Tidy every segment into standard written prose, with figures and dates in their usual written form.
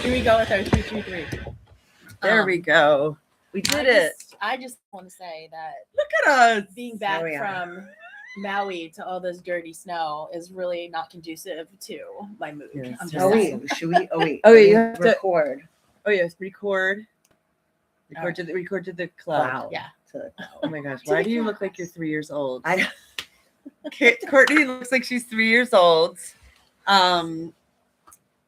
Here we go with our 333. There we go. We did it. I just want to say that Look at us. being back from Maui to all this dirty snow is really not conducive to my mood. Yes. I'm just Oh saying. wait, should we? Oh wait. Oh, wait, you have to- record. Oh yes, record. Alright. Record to the cloud. Wow. Yeah. Oh my gosh, why do you look like you're 3 years old? I Courtney looks like she's 3 years old.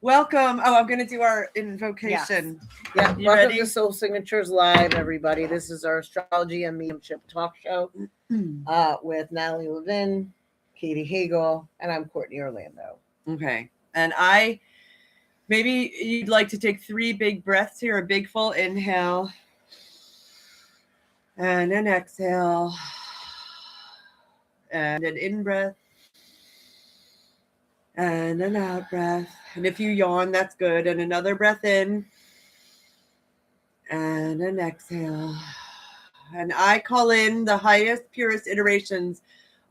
Welcome. Oh, I'm gonna do our invocation. yeah. You Welcome ready? to Soul Signatures Live, everybody. This is our astrology and mediumship talk show with Natalie Levin, Katie Hagel, and I'm Courtney Orlando. Okay. And maybe you'd like to take 3 big breaths here, a big full inhale and an exhale and an in breath and an out breath. And if you yawn, that's good. And another breath in and an exhale. And I call in the highest, purest iterations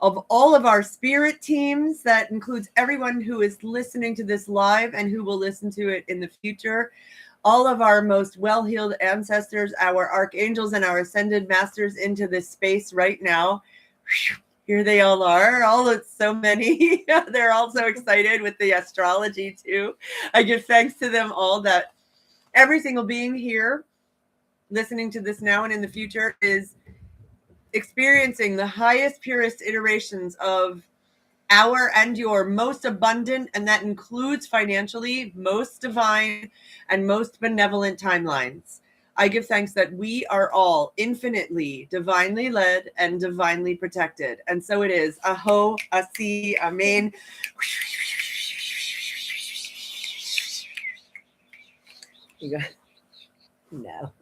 of all of our spirit teams. That includes everyone who is listening to this live and who will listen to it in the future. All of our most well-healed ancestors, our archangels and our ascended masters into this space right now. Here they all are. So many. They're all so excited with the astrology too. I give thanks to them all that every single being here listening to this now and in the future is experiencing the highest, purest iterations of our and your most abundant, and that includes financially, most divine and most benevolent timelines. I give thanks that we are all infinitely, divinely led and divinely protected. And so it is. Aho, asi, amen. You got no.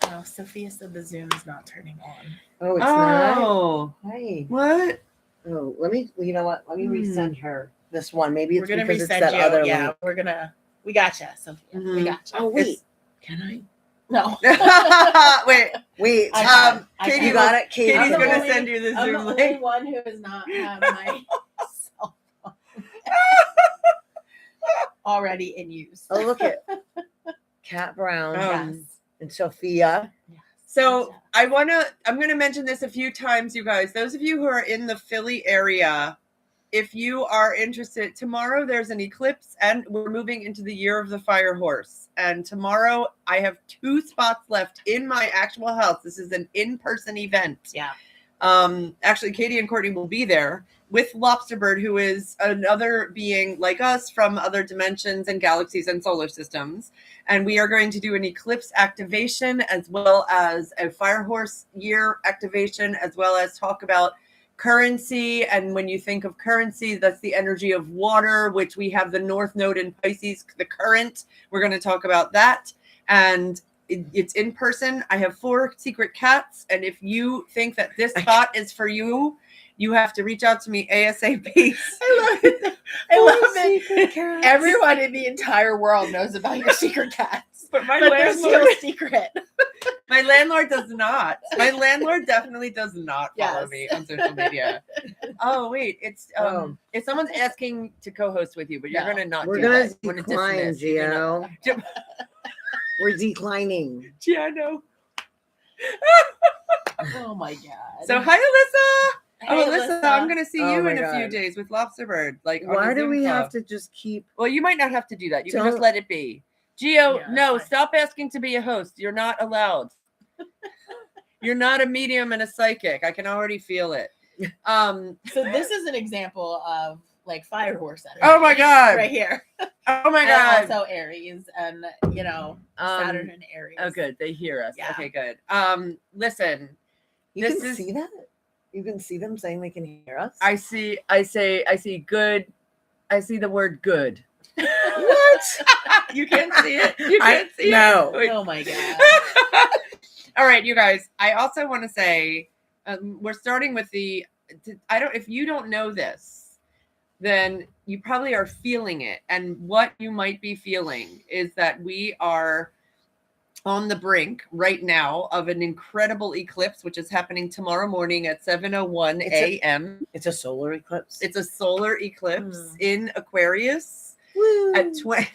Oh, Sophia said the Zoom is not turning on. Oh, it's not. Oh, Hey. what? Oh, let me. You know what? Let me resend her this one. Maybe We're it's gonna because it's resend that you. other Yeah, link. we gotcha, Sophia. We Mhm. gotcha. Oh wait, It's- can I? No. Wait, I can. Katie You got it, Katie. Katie's I'm the gonna only- send you the I'm Zoom the only link. one who does not have my cell phone already in use. Oh, look at Kat Brown Oh. and Sophia. Yes. So I'm going to mention this a few times, you guys. Those of you who are in the Philly area, if you are interested, tomorrow there's an eclipse and we're moving into the year of the fire horse. And tomorrow I have 2 spots left in my actual house. This is an in-person event. Yeah. Actually, Katie and Courtney will be there with Lobsterbird, who is another being like us from other dimensions and galaxies and solar systems. And we are going to do an eclipse activation as well as a fire horse year activation, as well as talk about currency. And when you think of currency, that's the energy of water, which we have the North Node in Pisces, the current. We're going to talk about that. And it's in person. I have 4 secret cats. And if you think that this spot is for you, you have to reach out to me ASAP. I love it. I love it. Cats. Everyone in the entire world knows about your secret cats. But my But they're still landlord, secret. my landlord does not. My landlord definitely does not follow Yes. me on social media. Oh wait, it's if someone's asking to co-host with you, but you're No. gonna not. We're do gonna that. You wanna decline, dismiss. You're gonna- Gio. We're declining. Yeah, I know. Oh my god. So hi, Alyssa. Hey, Oh, Alyssa, I'm gonna see Oh you my in a few God. days with Lobsterbird. Like, on a Why do Zoom we call. have to just keep? Well, you might not have to do that. You can Don't- just let it be. Gio, Yeah, no, that's fine. stop asking to be a host. You're not allowed. You're not a medium and a psychic. I can already feel it. So this is an example of like fire horse energy. Oh my God. Right here. Oh my And God. also Aries and Saturn and Aries. Oh, good. They hear us. Yeah. Okay, good. Listen, You This can is- see that. You can see them saying they can hear us. I see good. I see the word good. What? You can't see it. You can't see no. it. Wait. Oh my god. All right, you guys. I also want to say we're starting with if you don't know this, then you probably are feeling it. And what you might be feeling is that we are on the brink right now of an incredible eclipse, which is happening tomorrow morning at 7:01 a.m. It's a solar eclipse. It's a solar eclipse in Aquarius. Woo. at 20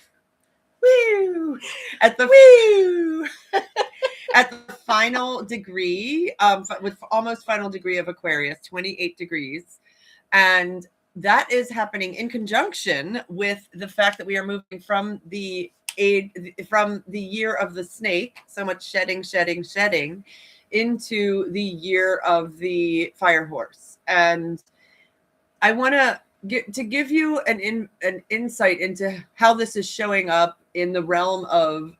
woo at the Woo! at the final degree, with almost final degree of Aquarius, 28 degrees. And that is happening in conjunction with the fact that we are moving from the year of the snake, so much shedding, into the year of the fire horse. And I want to give you an insight into how this is showing up in the realm of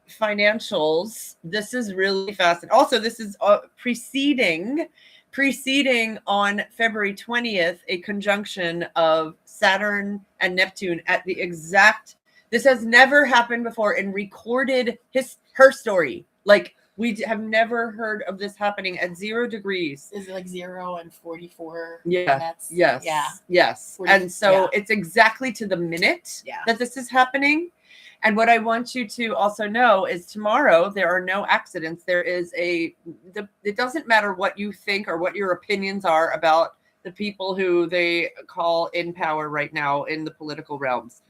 financials. This is really fascinating. Also, this is preceding on February 20th a conjunction of Saturn and Neptune at the exact. This has never happened before in recorded her story. Like, we have never heard of this happening at 0 degrees. Is it like 0 and 44 Yeah. minutes? Yes. Yeah. Yes. 40, and so yeah. it's exactly to the minute Yeah. that this is happening. And what I want you to also know is tomorrow there are no accidents. There is it doesn't matter what you think or what your opinions are about the people who they call in power right now in the political realms.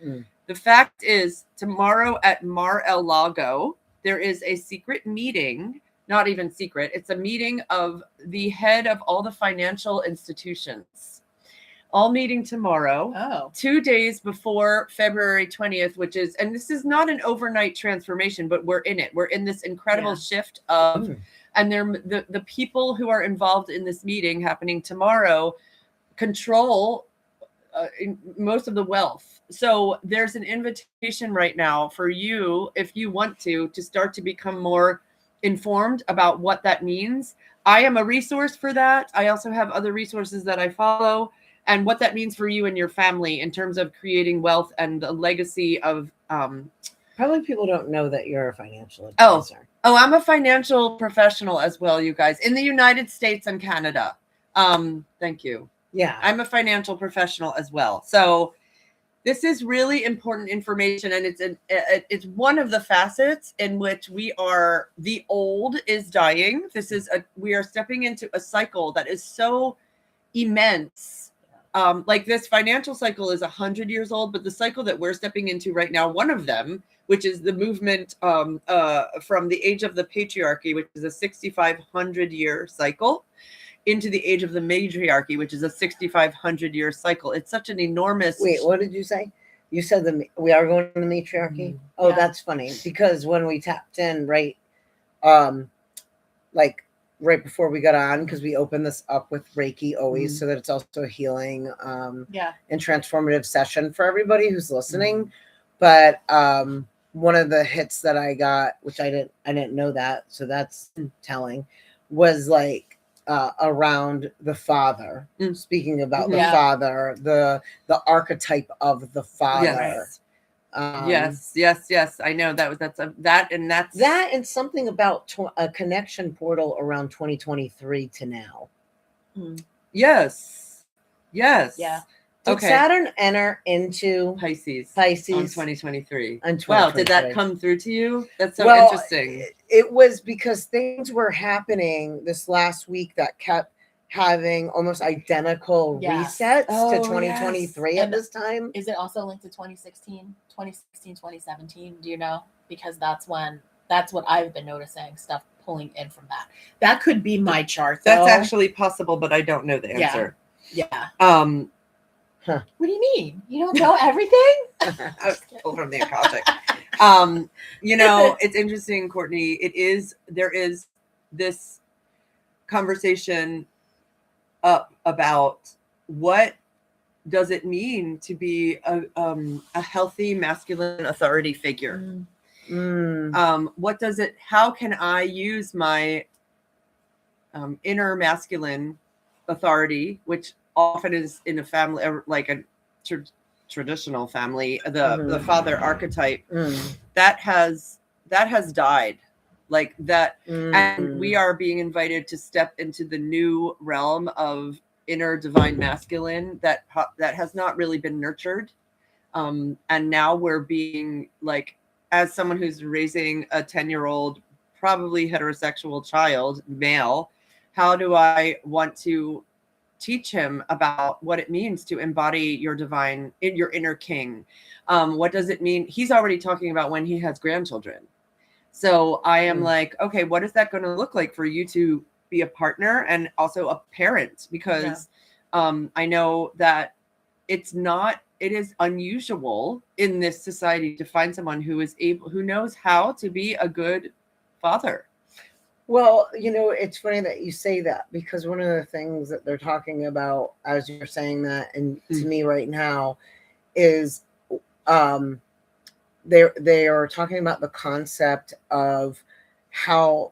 The fact is, tomorrow at Mar-a-Lago, there is a secret meeting, not even secret, it's a meeting of the head of all the financial institutions, all meeting tomorrow. Oh. 2 days before February 20th, which is, and this is not an overnight transformation, but we're in it. We're in this incredible shift of, and the people who are involved in this meeting happening tomorrow control most of the wealth. So there's an invitation right now for you, if you want to start to become more informed about what that means. I am a resource for that. I also have other resources that I follow, and what that means for you and your family in terms of creating wealth and a legacy of Probably people don't know that you're a financial advisor. Oh, I'm a financial professional as well, you guys, in the United States and Canada. Thank you. Yeah. I'm a financial professional as well. So this is really important information, and it's one of the facets in which the old is dying. We are stepping into a cycle that is so immense. Like, this financial cycle is 100 years old, but the cycle that we're stepping into right now, one of them, which is the movement from the age of the patriarchy, which is a 6,500 year cycle, into the age of the matriarchy, which is a 6,500 year cycle. It's such an enormous. Wait, what did you say? You said we are going to the matriarchy. Oh, Yeah. That's funny, because when we tapped in, right, like right before we got on, because we open this up with Reiki always, so that it's also a healing and transformative session for everybody who's listening. But one of the hits that I got, which I didn't know that, so that's telling, was like around the father, speaking about the father, the archetype of the father. Yes. I know that and something about a connection portal around 2023 to now. Yes. Yeah. Did Saturn enter into Pisces on 2023? Wow, did that come through to you? That's so interesting. It was because things were happening this last week that kept having almost identical resets to 2023 at this time. Is it also linked to 2016, 2017? Do you know? Because that's what I've been noticing, stuff pulling in from that. That could be my chart, though. That's actually possible, but I don't know the answer. Yeah. Huh. What do you mean? You don't know everything? I was pulled from the Akashic. It's interesting, Courtney. There is this conversation up about what does it mean to be a healthy masculine authority figure. What does it? How can I use my inner masculine authority, which often is in a family, like a traditional family, the father archetype, that has died, like that, and we are being invited to step into the new realm of inner divine masculine that has not really been nurtured, and now we're being, like, as someone who's raising a 10-year-old, probably heterosexual child, male, how do I want to teach him about what it means to embody your divine, your inner king. What does it mean? He's already talking about when he has grandchildren. So I am like, okay, what is that going to look like for you to be a partner and also a parent? Because I know that it is unusual in this society to find someone who knows how to be a good father. Well, it's funny that you say that, because one of the things that they're talking about as you're saying that, and to me right now, is they are talking about the concept of how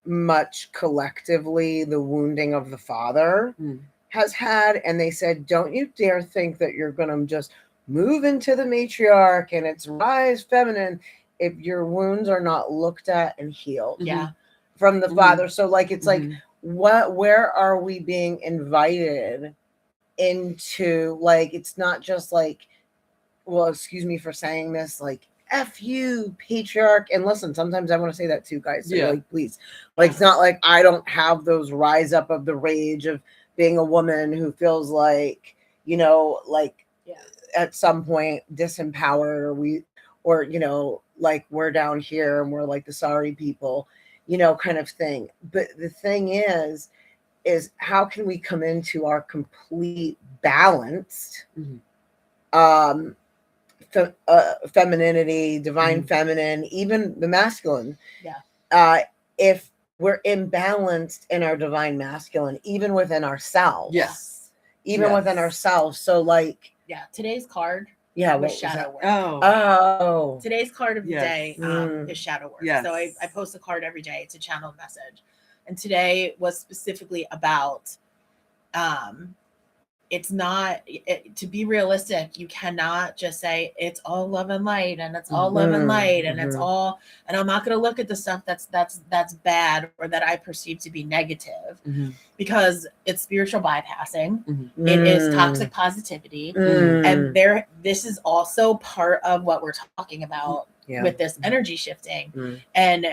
much collectively the wounding of the father has had. And they said, don't you dare think that you're going to just move into the matriarch and it's rise feminine if your wounds are not looked at and healed from the father. So like, it's like, where are we being invited into? Like, it's not just like, well, excuse me for saying this, like, F you, patriarch. And listen, sometimes I want to say that too, guys. So like, please, like, it's not like I don't have those rise up of the rage of being a woman who feels like, like at some point disempowered, or like we're down here and we're like the sorry people, kind of thing. But the thing is how can we come into our complete balanced, femininity, divine feminine, even the masculine. If we're imbalanced in our divine masculine, even within ourselves. Within ourselves. So like, today's card was shadow work. Oh. Today's card of the day is shadow work. So I post a card every day to channel a message. And today was specifically about it's not, to be realistic, you cannot just say it's all love and light and it's all love and light and it's all, and I'm not going to look at the stuff that's bad or that I perceive to be negative, because it's spiritual bypassing. It is toxic positivity. And this is also part of what we're talking about with this energy shifting. And,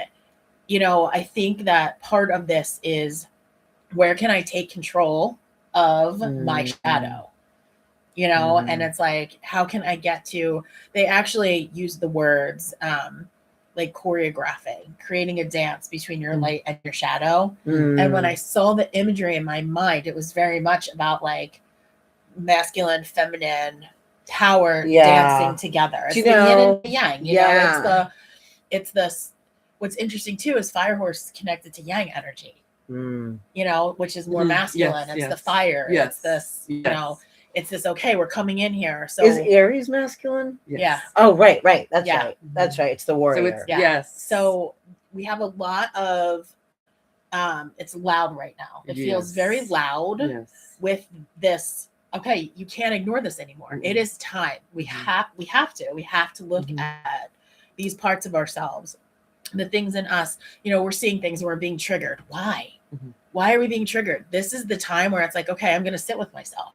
I think that part of this is, where can I take control of my shadow, and it's like, how can I get to, they actually use the words like choreographing, creating a dance between your light and your shadow. And when I saw the imagery in my mind, it was very much about like masculine, feminine tower dancing together. It's the yin and the yang, it's the what's interesting too is Fire Horse connected to yang energy. Which is more masculine. It's the fire. It's this, it's this, okay, we're coming in here. So is Aries masculine? Yeah. Oh, right. That's right. That's right. It's the warrior. So it's, So we have a lot of, it's loud right now. It feels very loud with this. Okay, you can't ignore this anymore. It is time. We have to look at these parts of ourselves, the things in us. We're seeing things and we're being triggered. Why? Why are we being triggered? This is the time where it's like, okay, I'm going to sit with myself.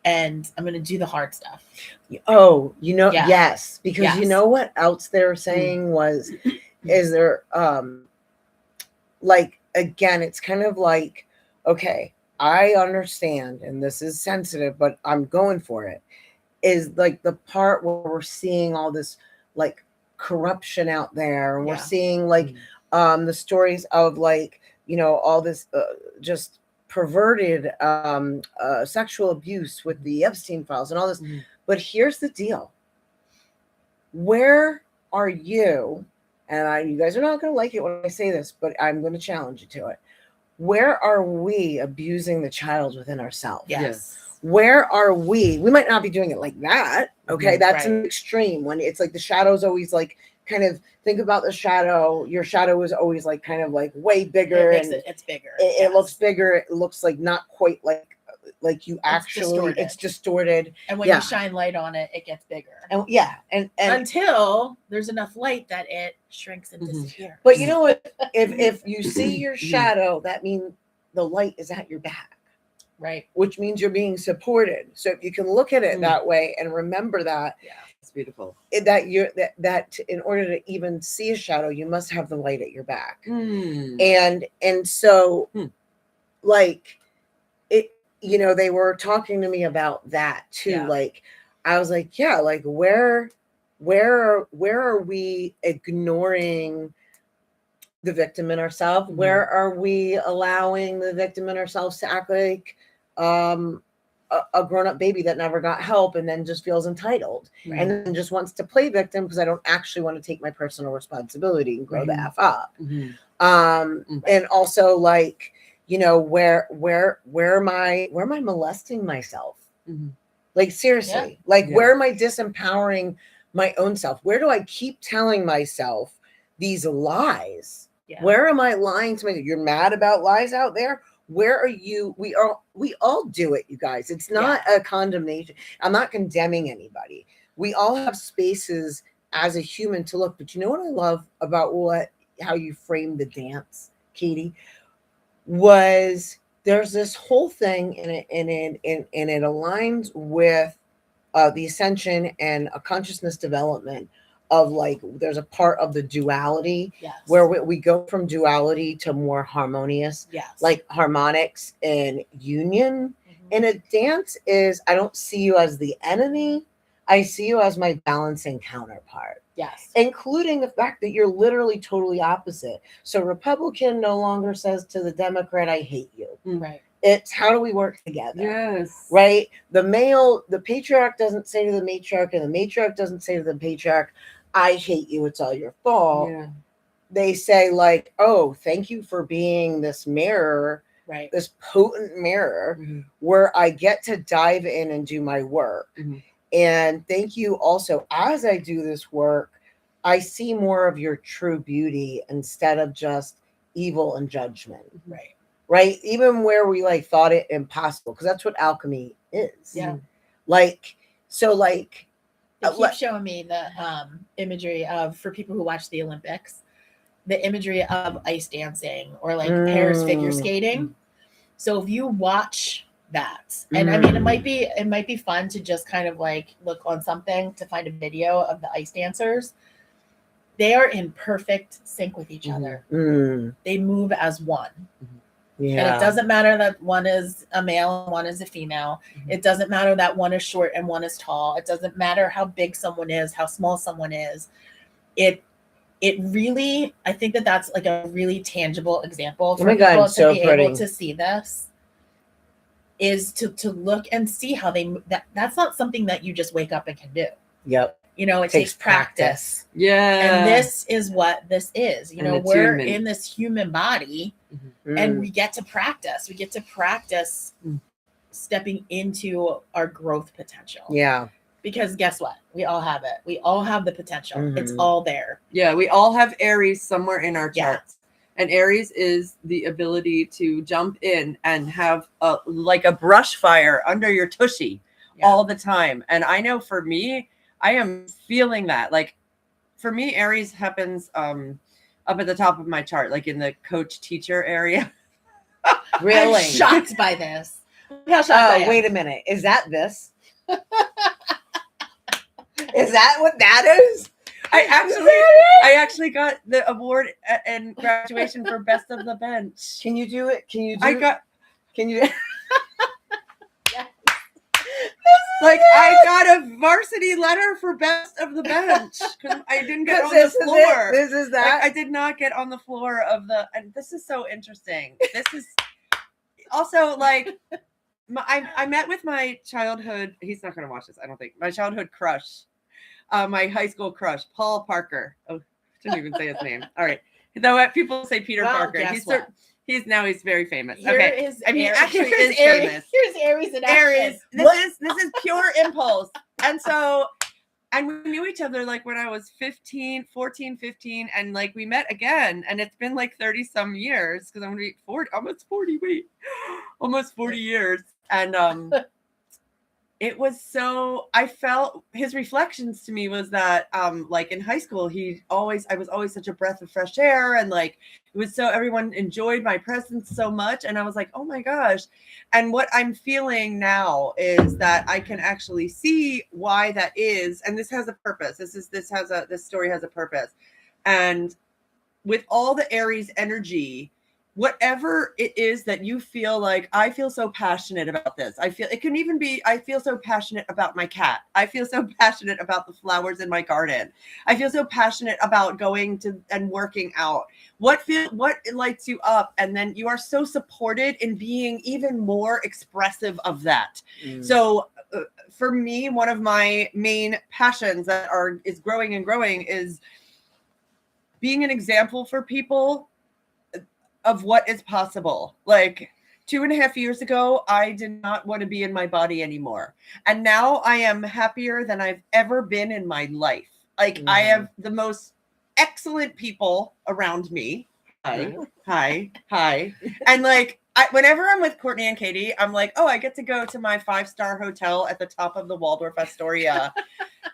And I'm going to do the hard stuff. Oh, yes. Because you know what else they were saying is there, like, again, it's kind of like, okay, I understand, and this is sensitive, but I'm going for it, is like the part where we're seeing all this like corruption out there, and we're seeing like the stories of like, all this just perverted sexual abuse with the Epstein files and all this. But here's the deal. Where are you? And you guys are not going to like it when I say this, but I'm going to challenge you to it. Where are we abusing the child within ourselves? Yes. Where are we? We might not be doing it like that. Okay. That's an extreme, when it's like the shadow's always like, kind of think about the shadow. Your shadow is always like kind of like way bigger. It's bigger. It looks bigger. It looks like not quite like you actually. It's distorted. And when you shine light on it, it gets bigger. And and until there's enough light that it shrinks and disappears. But you know what? if you see your shadow, that means the light is at your back. Right. Which means you're being supported. So if you can look at it that way and remember that. Yeah. It's beautiful. That in order to even see a shadow, you must have the light at your back. And so like it, they were talking to me about that too. Yeah. Like, I was like, yeah, like where are we ignoring the victim in ourselves? Mhm. Where are we allowing the victim in ourselves to act like a grown-up baby that never got help and then just feels entitled Right. and then just wants to play victim because I don't actually want to take my personal responsibility and grow the F up. And also, like, where am I molesting myself? Like, seriously, like, where am I disempowering my own self? Where do I keep telling myself these lies? Where am I lying to myself? You're mad about lies out there? Where are you? We all do it, you guys. It's not a condemnation. I'm not condemning anybody. We all have spaces as a human to look. But you know what I love about how you framed the dance, Katie, was there's this whole thing, and it aligns with the ascension and a consciousness development of, like, there's a part of the duality where we go from duality to more harmonious, like harmonics and union. And a dance is, I don't see you as the enemy. I see you as my balancing counterpart. Including the fact that you're literally totally opposite. So Republican no longer says to the Democrat, I hate you. Right. It's how do we work together? Yes. Right? The patriarch doesn't say to the matriarch, and the matriarch doesn't say to the patriarch, I hate you, it's all your fault. Yeah. They say, like, oh, thank you for being this mirror, this potent mirror where I get to dive in and do my work. And thank you also, as I do this work, I see more of your true beauty instead of just evil and judgment. Right? Even where we like thought it impossible, because that's what alchemy is. Like, so, like, they keep showing me the imagery of, for people who watch the Olympics, the imagery of ice dancing or like pairs figure skating. So if you watch that, and I mean, it might be fun to just kind of like look on something to find a video of the ice dancers. They are in perfect sync with each other. They move as one. And it doesn't matter that one is a male and one is a female. It doesn't matter that one is short and one is tall. It doesn't matter how big someone is, how small someone is. It really, I think that's like a really tangible example for people to be able to see this, is to look and see how that's not something that you just wake up and can do. It takes practice. And this is what this is. We're in this human body and we get to practice. We get to practice stepping into our growth potential. Because guess what? We all have it. We all have the potential. It's all there. Yeah, we all have Aries somewhere in our charts. And Aries is the ability to jump in and have like a brush fire under your tushy all the time. And I know for me, I am feeling that. Like, for me, Aries happens up at the top of my chart, like in the coach teacher area. Really? I'm shocked by this. Wait a minute. Is that this? Is that what that is? I actually got the award in graduation for best of the bench. Can you do it? Can you Like, I got a varsity letter for best of the bench because I didn't get on the floor. This is that. I did not get on the floor of and this is so interesting. This is also like, I met with my childhood, he's not going to watch this, I don't think, my childhood crush, my high school crush, Paul Parker. Oh, didn't even say his name. All right. Though people say Peter Parker. He's very famous. He actually is famous. Here's Aries in action. This is pure impulse. And we knew each other like when I was 14, 15, and like we met again, and it's been like 30 some years because I'm gonna be 40, almost 40 years. And it was so, I felt his reflections to me was that like in high school, I was always such a breath of fresh air, and like it was so, everyone enjoyed my presence so much, and I was like, oh my gosh. And what I'm feeling now is that I can actually see why that is, and this has a purpose. This story has a purpose. And with all the Aries energy, whatever it is that you feel like, I feel so passionate about this. I feel it can even be, I feel so passionate about my cat. I feel so passionate about the flowers in my garden. I feel so passionate about going to and working out. What lights you up? And then you are so supported in being even more expressive of that. So for me, one of my main passions that is growing and growing is being an example for people of what is possible. Like 2.5 years ago, I did not want to be in my body anymore. And now I am happier than I've ever been in my life. Like I have the most excellent people around me. Hi. And like, whenever I'm with Courtney and Katie, I'm like, oh, I get to go to my 5-star hotel at the top of the Waldorf Astoria.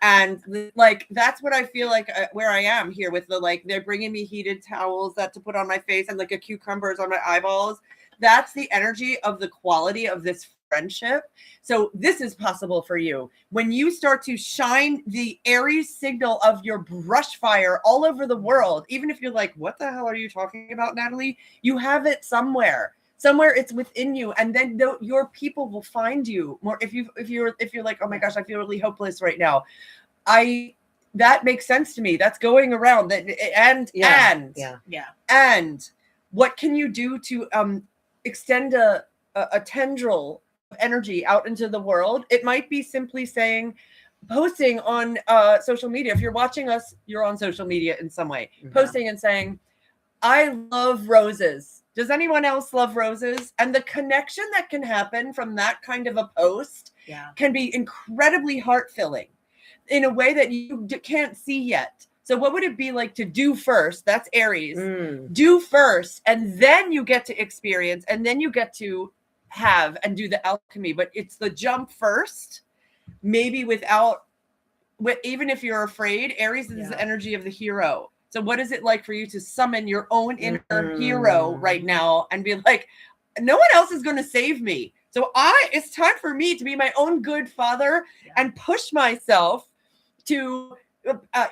And like, that's what I feel like where I am here with the, like, they're bringing me heated towels to put on my face and like a cucumbers on my eyeballs. That's the energy of the quality of this friendship. So this is possible for you. When you start to shine the Aries signal of your brush fire all over the world, even if you're like, what the hell are you talking about, Natalie? You have it somewhere it's within you, and then your people will find you more. If you're like, oh my gosh, I feel really hopeless right now, that makes sense to me. That's going around. And what can you do to extend a tendril of energy out into the world? It might be simply posting on social media. If you're watching us, you're on social media in some way, posting and saying, I love roses. Does anyone else love roses? And the connection that can happen from that kind of a post can be incredibly heart-filling in a way that you can't see yet. So what would it be like to do first? That's Aries. Do first, and then you get to experience, and then you get to have and do the alchemy. But it's the jump first, maybe even if you're afraid. Aries is the energy of the hero. So what is it like for you to summon your own inner hero right now and be like, no one else is going to save me. So it's time for me to be my own good father and push myself to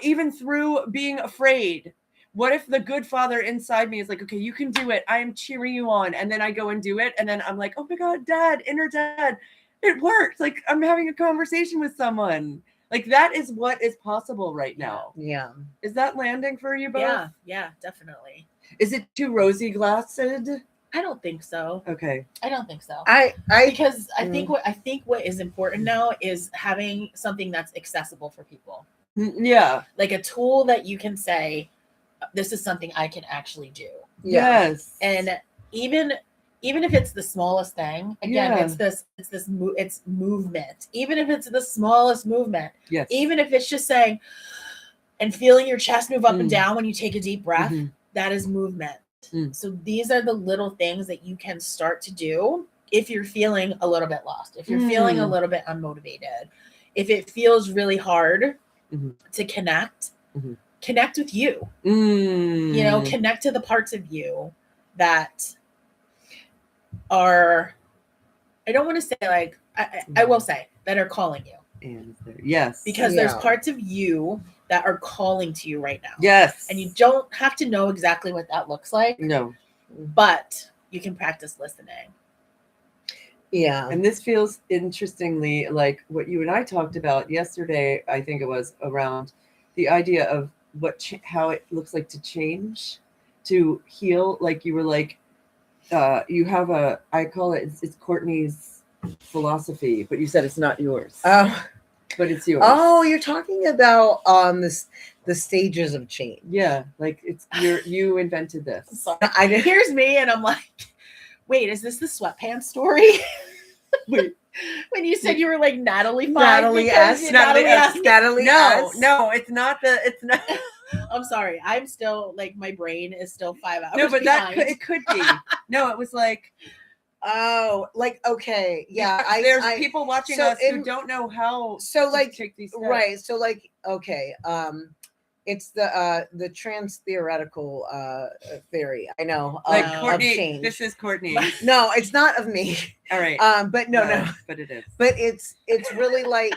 even through being afraid. What if the good father inside me is like, okay, you can do it. I am cheering you on. And then I go and do it. And then I'm like, oh my God, dad, inner dad, it worked. Like I'm having a conversation with someone. Like that is what is possible right now. Yeah. Is that landing for you both? Yeah, definitely. Is it too rosy glassed? I don't think so. Okay. I don't think so. Because I think what is important now is having something that's accessible for people. Yeah. Like a tool that you can say, this is something I can actually do. Yes. And even if it's the smallest thing, again, it's movement. Even if it's the smallest movement, even if it's just saying and feeling your chest move up and down when you take a deep breath, that is movement. So these are the little things that you can start to do if you're feeling a little bit lost, if you're feeling a little bit unmotivated, if it feels really hard to connect with you, connect to the parts of you that are, I don't want to say like, I will say that are calling you. Yes. Because there's parts of you that are calling to you right now. Yes. And you don't have to know exactly what that looks like. No. But you can practice listening. Yeah. And this feels interestingly like what you and I talked about yesterday. I think it was around the idea of how it looks like to change, to heal. Like you were like, you have I call it's Courtney's philosophy, but you said it's not yours. But it's yours. Oh, you're talking about the stages of change. Yeah, like you invented this. Here's me, and I'm like, wait, is this the sweatpants story? Wait. When you said you were like Natalie Natalie S. No, it's not. I'm sorry. I'm still like, my brain is still 5 hours. No, but behind. It could be. No, it was like, oh, like, okay. Yeah. There's people watching us who don't know how to take these steps. Right. So like, okay. It's the trans theoretical theory. I know. Like Courtney, of change. This is Courtney. No, it's not of me. All right. But no. But it is. But it's really like,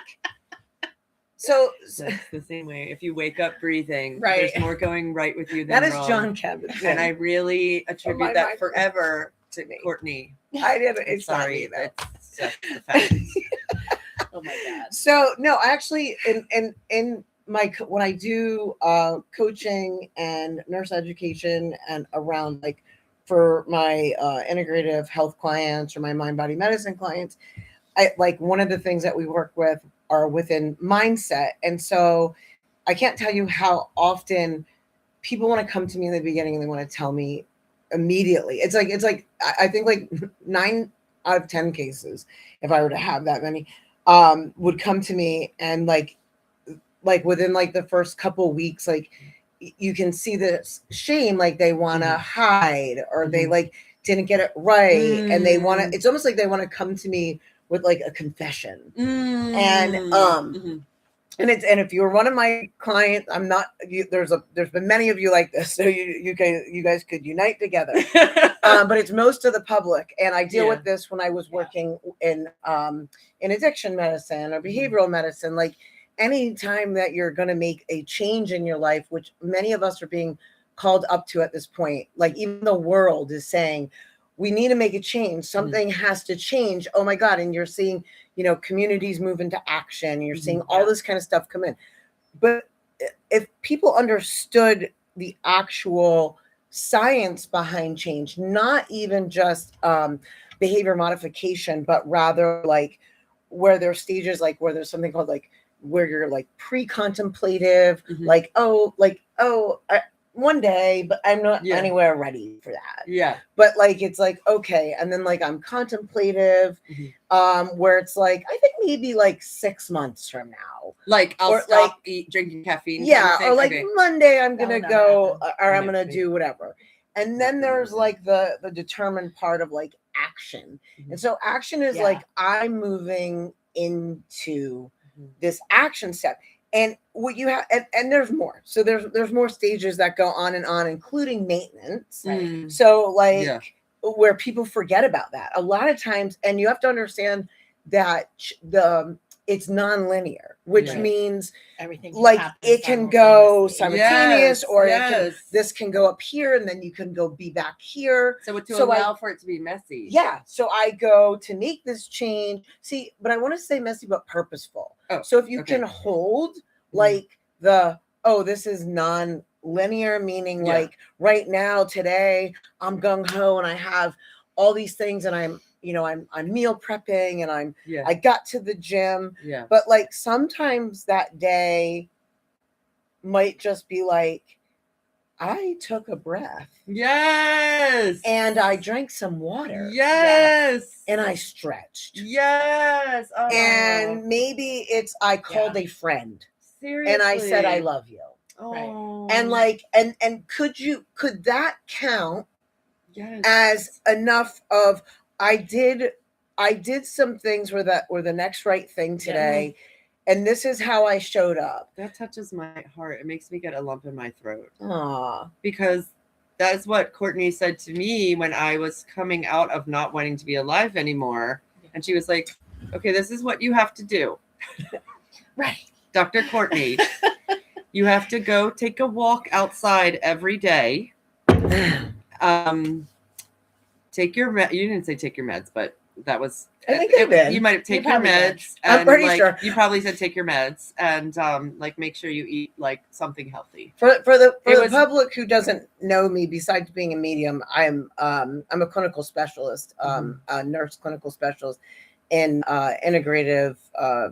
So That's the same way. If you wake up breathing, Right. there's more going right with you than that is wrong. John Kabat-Zinn. And I really attribute that mind forever to me. Courtney. I didn't. I'm It's not sorry. me, though. That's just the fact. Oh my God. So no, actually, in my when I do coaching and nurse education and around like for my integrative health clients or my mind body medicine clients, I like one of the things that we work with are within mindset, and so I can't tell you how often people want to come to me in the beginning and they want to tell me immediately. It's like I think like 9 out of 10 cases, if I were to have that many, would come to me and like within like the first couple weeks, like you can see this shame, like they want to hide or they like didn't get it right, and they want to. It's almost like they want to come to me with like a confession, and if you're one of my clients, I'm not. There's been many of you like this, so you guys could unite together. But it's most of the public, and I deal with this when I was working in addiction medicine or behavioral medicine. Like any time that you're going to make a change in your life, which many of us are being called up to at this point, like even the world is saying, we need to make a change. Something has to change. Oh my God. And you're seeing, communities move into action. You're seeing all this kind of stuff come in. But if people understood the actual science behind change, not even just behavior modification, but rather like where there's stages, like where there's something called like where you're like pre-contemplative, one day, but I'm not anywhere ready for that. Yeah. But like, it's like, okay. And then like, I'm contemplative, where it's like, I think maybe like 6 months from now. Like I'll stop drinking caffeine. Yeah. Or like Monday, I'm going to go or I'm going to do whatever. And then there's like the determined part of like action. And so action is like, I'm moving into this action step. And what you have, and there's more. So there's more stages that go on, including maintenance. Right. So like where people forget about that a lot of times, and you have to understand that it's non-linear, which means everything like it can go simultaneous, or this can go up here, and then you can go be back here. So allow for it to be messy. Yeah. So I go to make this change. See, but I want to say messy, but purposeful. Oh, so if you can hold like this is non-linear, meaning like right now, today, I'm gung-ho and I have all these things and I'm meal prepping and I got to the gym. Yeah. But like sometimes that day might just be like, I took a breath. Yes. And I drank some water. Yes. And I stretched. Yes. Oh. And maybe I called a friend. Seriously. And I said, I love you. Oh. Right. And like, and could that count as enough of, I did some things were the next right thing today. And this is how I showed up. That touches my heart. It makes me get a lump in my throat. Aww. Because that's what Courtney said to me when I was coming out of not wanting to be alive anymore. And she was like, okay, this is what you have to do. Right. Dr. Courtney, you have to go take a walk outside every day. Take your you didn't say take your meds, but that was I think I did. You might have taken your meds. And I'm pretty sure. You probably said take your meds and like make sure you eat like something healthy. For the public who doesn't know me, besides being a medium, I'm a clinical specialist, a nurse clinical specialist in integrative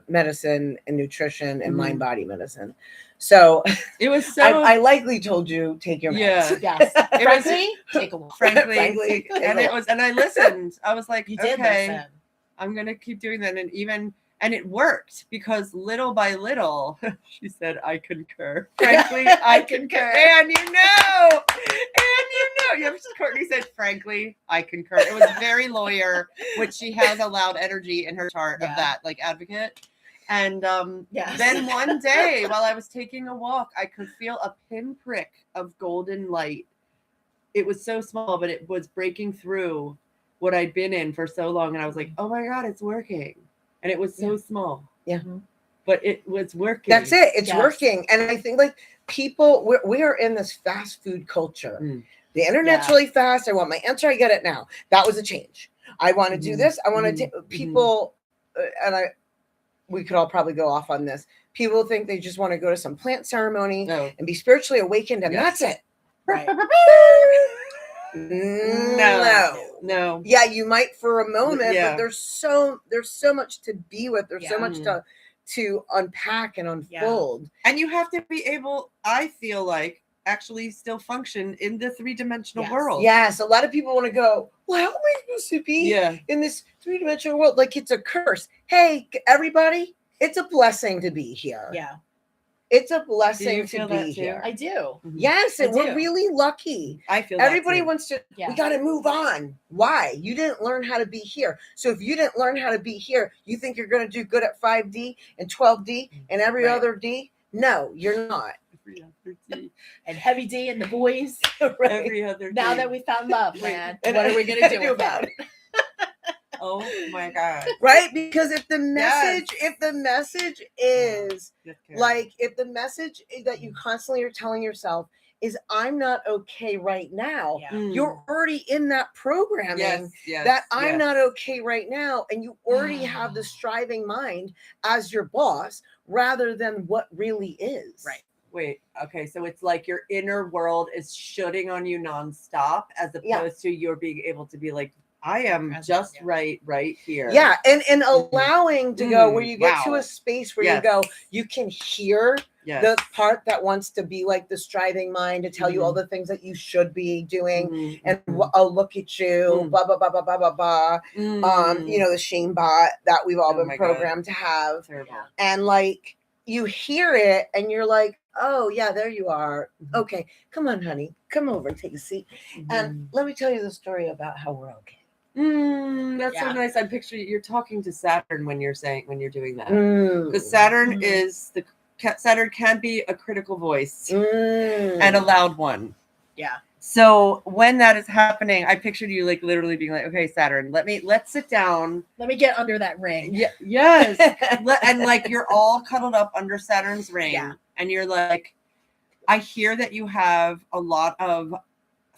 medicine and nutrition and mind body medicine. So it was so. I likely told you take your meds. Yes. Frankly, take a walk. Frankly, and it was, and I listened. I was like, you did okay, listen. I'm gonna keep doing that, and it worked because little by little, she said, I concur. Frankly, I concur. And Courtney said, frankly, I concur. It was very lawyer, which she has a loud energy in her chart of that, like advocate. And then one day while I was taking a walk, I could feel a pinprick of golden light. It was so small, but it was breaking through what I'd been in for so long. And I was like, oh my God, it's working. And it was so small. Yeah. but it was working. That's it. It's Yes. working. And I think like people, we are in this fast food culture. The internet's really fast. I want my answer. I get it now. That was a change. I want to do this. I want to people, we could all probably go off on this. People think they just want to go to some plant ceremony and be spiritually awakened, and that's it. Right. No. Yeah, you might for a moment, Yeah. but there's so much to be with. There's so much to unpack and unfold. And you have to be able, I feel like, actually still function in the 3-dimensional world. Yes, a lot of people want to go, well, how am I supposed to be in this 3-dimensional world? Like it's a curse. Hey, everybody, it's a blessing to be here. Yeah. It's a blessing to feel be that too? here. I do. Yes, I we're do. really lucky. I feel everybody that too. wants to, Yeah. we got to move on. Why? You didn't learn how to be here. So if you didn't learn how to be here, you think you're going to do good at 5D and 12D and every other D? No, you're not. Every other D. And Heavy D and the boys. Every other D. Now that we found love, man, And what are we gonna do about it? Oh my God. Right? Because if the message is like, if the message that you constantly are telling yourself is I'm not okay right now, you're already in that programming that I'm not okay right now. And you already have the striving mind as your boss rather than what really is. Right. Wait, okay, so it's like your inner world is shooting on you nonstop as opposed to you're being able to be like, I am just right here. Yeah, and allowing to go where you get to a space where you go, you can hear the part that wants to be like the striving mind to tell you all the things that you should be doing, and oh, look at you, blah blah blah blah blah blah blah. You know, the shame bot that we've all been programmed to have. Terrible. And like you hear it, and you're like, oh yeah, there you are. Okay, come on, honey, come over and take a seat, and let me tell you the story about how we're okay. That's so nice. I'm picturing you're talking to Saturn when you're doing that, because Saturn Saturn can be a critical voice and a loud one. Yeah. So when that is happening, I pictured you like literally being like, okay, Saturn, let's sit down. Let me get under that ring. Yeah. Yes. And like you're all cuddled up under Saturn's ring, and you're like, I hear that you have a lot of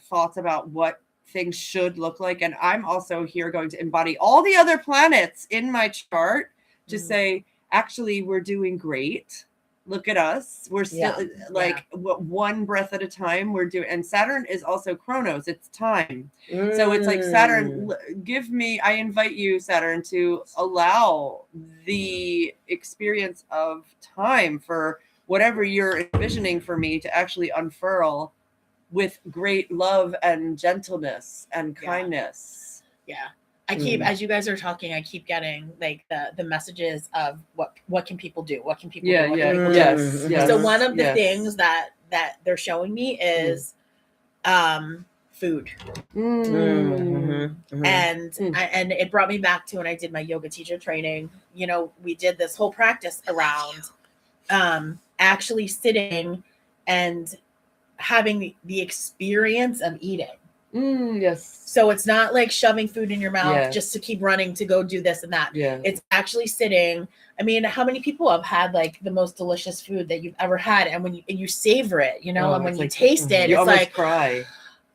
thoughts about what things should look like, and I'm also here going to embody all the other planets in my chart to say, actually, we're doing great. Look at us. We're still one breath at a time. We're doing, and Saturn is also Chronos. It's time. So it's like Saturn, I invite you, Saturn, to allow the experience of time for whatever you're envisioning for me to actually unfurl with great love and gentleness and kindness. Yeah. I keep, as you guys are talking, I keep getting like the messages of what can people do? What can people do? What can people do? Yes. So one of the things that they're showing me is food. And it brought me back to when I did my yoga teacher training. You know, we did this whole practice around actually sitting and having the experience of eating. Yes. So it's not like shoving food in your mouth just to keep running to go do this and that. Yeah. It's actually sitting. I mean, how many people have had like the most delicious food that you've ever had, and when you savor it, you know, and when you taste it, you it's almost like cry.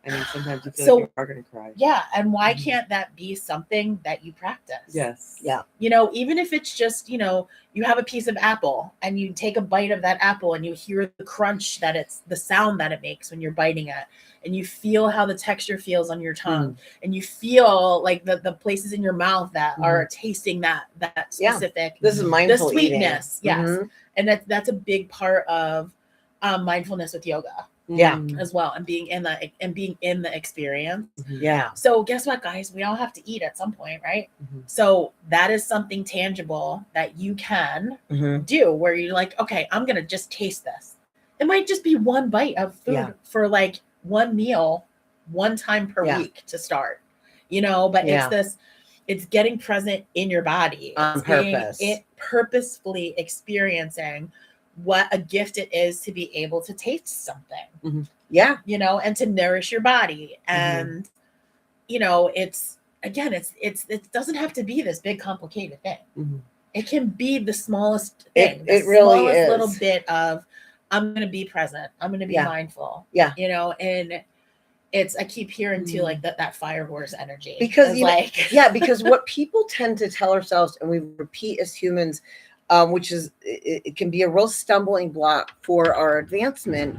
I mean, sometimes you feel like you are going to cry. Yeah, and why can't that be something that you practice? Yes. Yeah. You know, even if it's just, you know, you have a piece of apple and you take a bite of that apple and you hear the crunch the sound that it makes when you're biting it, and you feel how the texture feels on your tongue, and you feel like the places in your mouth that are tasting that specific. This is mindful the sweetness. eating. Yes. And that's a big part of mindfulness with yoga. As well, and being in the experience. Yeah. So guess what, guys? We all have to eat at some point, right? So that is something tangible that you can do, where you're like, okay, I'm gonna just taste this. It might just be one bite of food for like one meal, one time per week to start. You know, but it's getting present in your body. On purpose. Purposefully experiencing what a gift it is to be able to taste something, you know, and to nourish your body. And, you know, it doesn't have to be this big complicated thing. It can be the smallest thing. It really is. Little bit of, I'm going to be present. I'm going to be mindful. Yeah. You know, and I keep hearing too, like that fire horse energy. Because because what people tend to tell ourselves, and we repeat as humans, which is, it can be a real stumbling block for our advancement,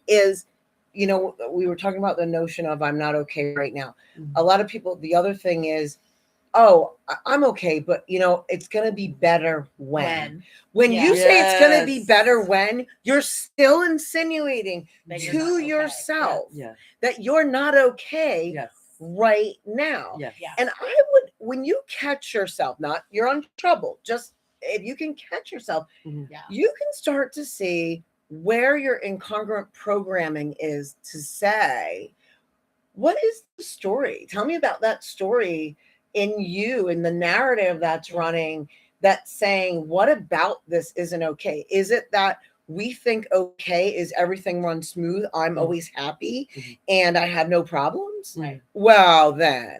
is, you know, we were talking about the notion of I'm not okay right now. A lot of people, the other thing is, oh, I'm okay, but you know, it's going to be better when you say it's going to be better when, you're still insinuating to yourself that you're not okay right now. And I would, when you catch yourself, not you're in trouble, just if you can catch yourself, you can start to see where your incongruent programming is to say, what is the story? Tell me about that story in you, in the narrative that's running, that's saying, what about this isn't okay? Is it that we think okay is everything runs smooth, I'm always happy, and I have no problems? Right. Well, then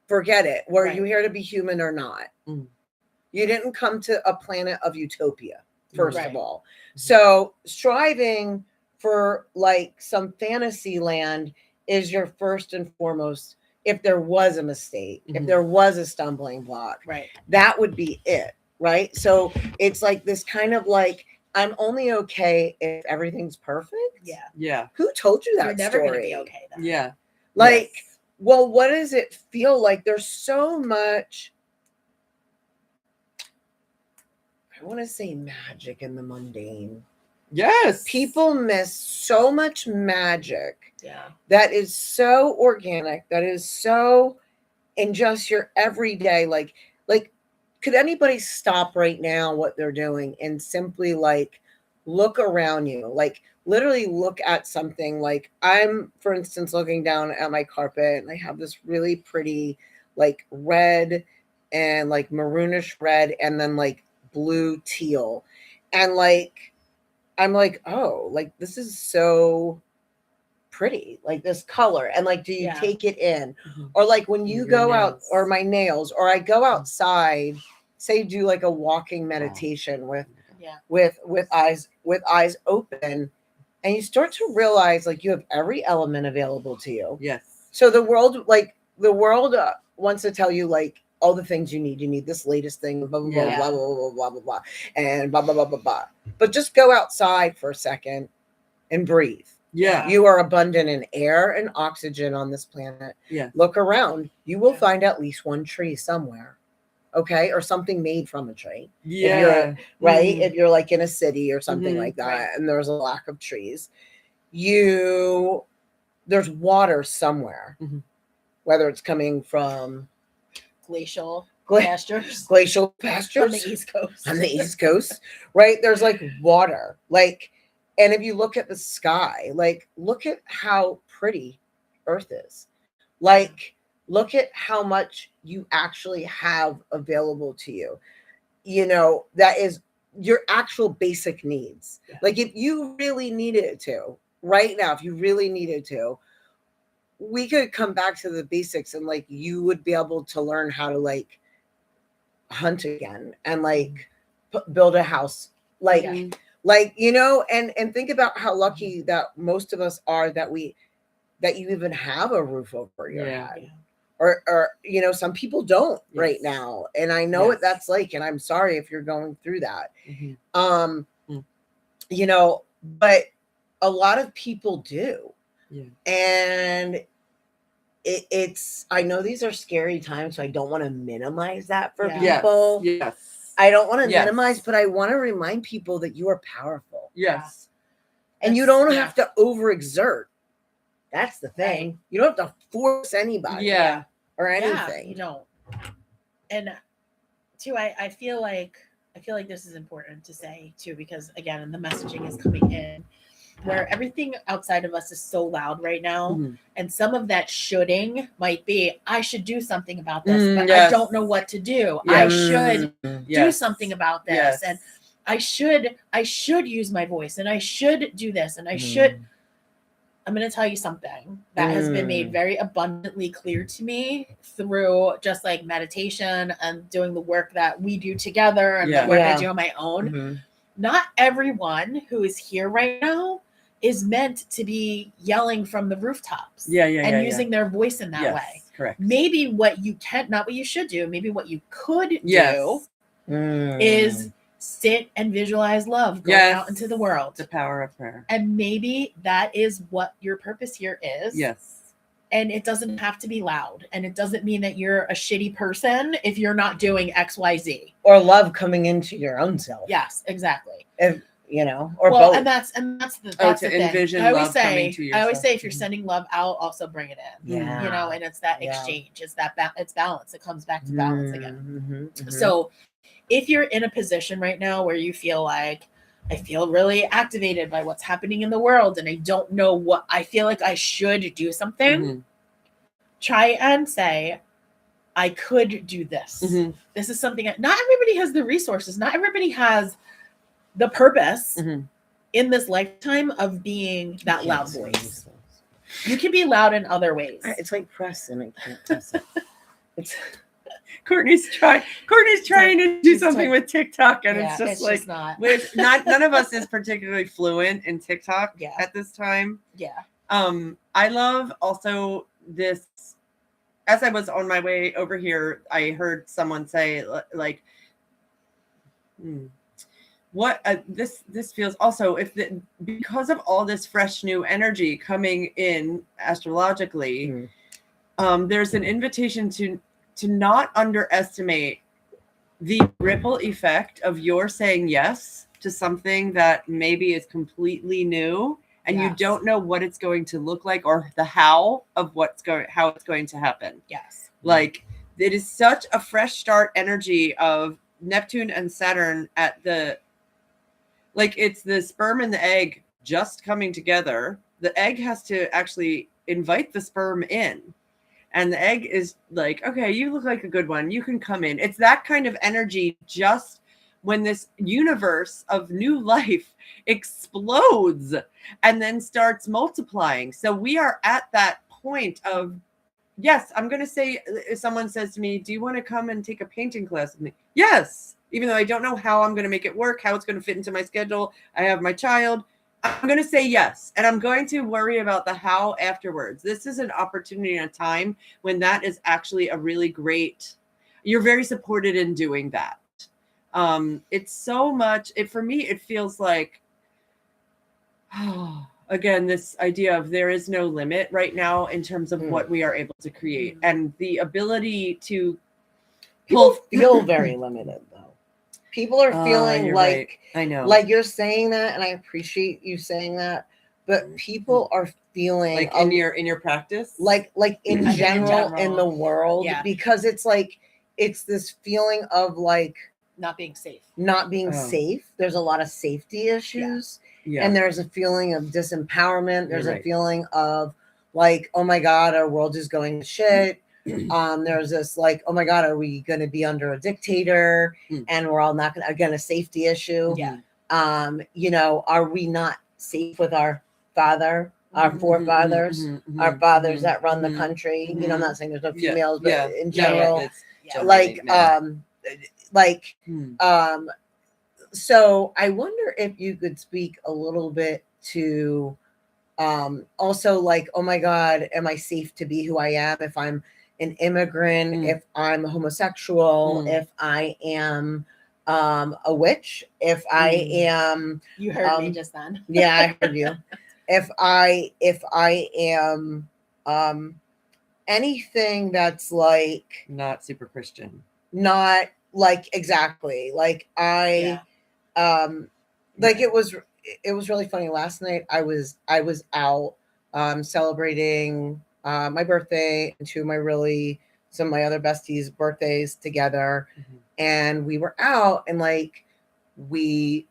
forget it. Were you here to be human or not? You didn't come to a planet of utopia, first of all. So striving for like some fantasy land is your first and foremost. If there was a mistake, if there was a stumbling block, that would be it, right? So it's like this kind of like, I'm only okay if everything's perfect. Yeah. Who told you that You're never story? going to be okay then. Yeah. Like, well, what does it feel like? There's so much, I want to say magic in the mundane. Yes. People miss so much magic. Yeah. That is so organic. That is so in just your everyday, like, could anybody stop right now what they're doing and simply like look around you? Like literally look at something. Like I'm, for instance, looking down at my carpet and I have this really pretty like red and like maroonish red and then like blue teal. And like, I'm like, oh, like this is so pretty, like this color. And like, do you take it in? Or like when you go out, or my nails, or I go outside, say do like a walking meditation with eyes open, and you start to realize like you have every element available to you. Yes. So the world wants to tell you like all the things you need. You need this latest thing, blah blah blah blah blah blah blah blah, and blah blah blah blah blah. But just go outside for a second and breathe. Yeah. You are abundant in air and oxygen on this planet. Yeah. Look around. You will find at least one tree somewhere. Okay. Or something made from a tree. Yeah. If you're like in a city or something like that, and there's a lack of trees, there's water somewhere, whether it's coming from glacial pastures on the East Coast, right? There's like water, like, and if you look at the sky, like, look at how pretty Earth is. Like, look at how much you actually have available to you. You know, that is your actual basic needs. Yeah. Like, if you really needed to, right now, if you really needed to, we could come back to the basics and, like, you would be able to learn how to, like, hunt again and, like, build a house. Like, like, you know, and think about how lucky that most of us are that you even have a roof over your head. Or, you know, some people don't right now. And I know what that's like. And I'm sorry if you're going through that. You know, but a lot of people do. Yeah. And it's, I know these are scary times, so I don't want to minimize that for people. Yes. I don't want to minimize, but I want to remind people that you are powerful. Yes. And you don't have to overexert. That's the thing. Right. You don't have to force anybody. Or anything. You know. And too, I feel like this is important to say too, because again, the messaging is coming in where everything outside of us is so loud right now. And some of that shoulding might be, I should do something about this, but I don't know what to do. I should do something about this. And I should use my voice, and I should do this, and I should. I'm going to tell you something that has been made very abundantly clear to me through just like meditation and doing the work that we do together and the work I do on my own. Not everyone who is here right now is meant to be yelling from the rooftops and using their voice in that way. Correct. Maybe what you can, not what you should do, maybe what you could do is sit and visualize love going out into the world. The power of prayer. And maybe that is what your purpose here is. Yes. And it doesn't have to be loud. And it doesn't mean that you're a shitty person if you're not doing XYZ. Or love coming into your own self. Yes, exactly. If, you know, or both. And that's the thing. I always say if you're sending love out, also bring it in. Yeah. You know, and it's that exchange. It's that it's balance. It comes back to balance again. So if you're in a position right now where you feel like, I feel really activated by what's happening in the world and I don't know what, I feel like I should do something, try and say, I could do this. This is something that not everybody has the resources. Not everybody has the purpose in this lifetime of being that loud voice. You can be loud in other ways. It's like press and I can't press it. It's Courtney's trying to do something with TikTok, and it's just like none of us is particularly fluent in TikTok at this time. I love also this. As I was on my way over here, I heard someone say like, "What this feels also because of all this fresh new energy coming in astrologically, there's an invitation to not underestimate the ripple effect of your saying yes to something that maybe is completely new and you don't know what it's going to look like or the how it's going to happen. Like it is such a fresh start energy of Neptune and Saturn at it's the sperm and the egg just coming together. The egg has to actually invite the sperm in. And the egg is like, okay, you look like a good one. You can come in. It's that kind of energy just when this universe of new life explodes and then starts multiplying. So we are at that point of, yes, I'm going to say, if someone says to me, do you want to come and take a painting class with me? Yes. Even though I don't know how I'm going to make it work, how it's going to fit into my schedule. I have my child. I'm going to say yes, and I'm going to worry about the how afterwards. This is an opportunity and a time when that is actually a really great, you're very supported in doing that. It's so much, for me, it feels like, again, this idea of there is no limit right now in terms of what we are able to create and the ability to people feel very limited though. People are feeling like, I know, like you're saying that, and I appreciate you saying that, but people are feeling like in your practice, like in general in the world, because it's like, it's this feeling of like not being safe. There's a lot of safety issues. And there's a feeling of disempowerment. There's a feeling of like, oh my God, our world is going to shit. There's this like, oh my God, are we going to be under a dictator? And we're all not going to, again, a safety issue. You know, are we not safe with our forefathers, our fathers that run the country? You know, I'm not saying there's no females, but in general, so I wonder if you could speak a little bit to also like, oh my God, am I safe to be who I am if I'm an immigrant, if I'm homosexual, if I am a witch, if I am, you heard me just then. Yeah, I heard you. If I am anything that's like not super Christian, not like exactly like like it was really funny last night. I was out celebrating my birthday and some of my other besties' birthdays together. And we were out and like we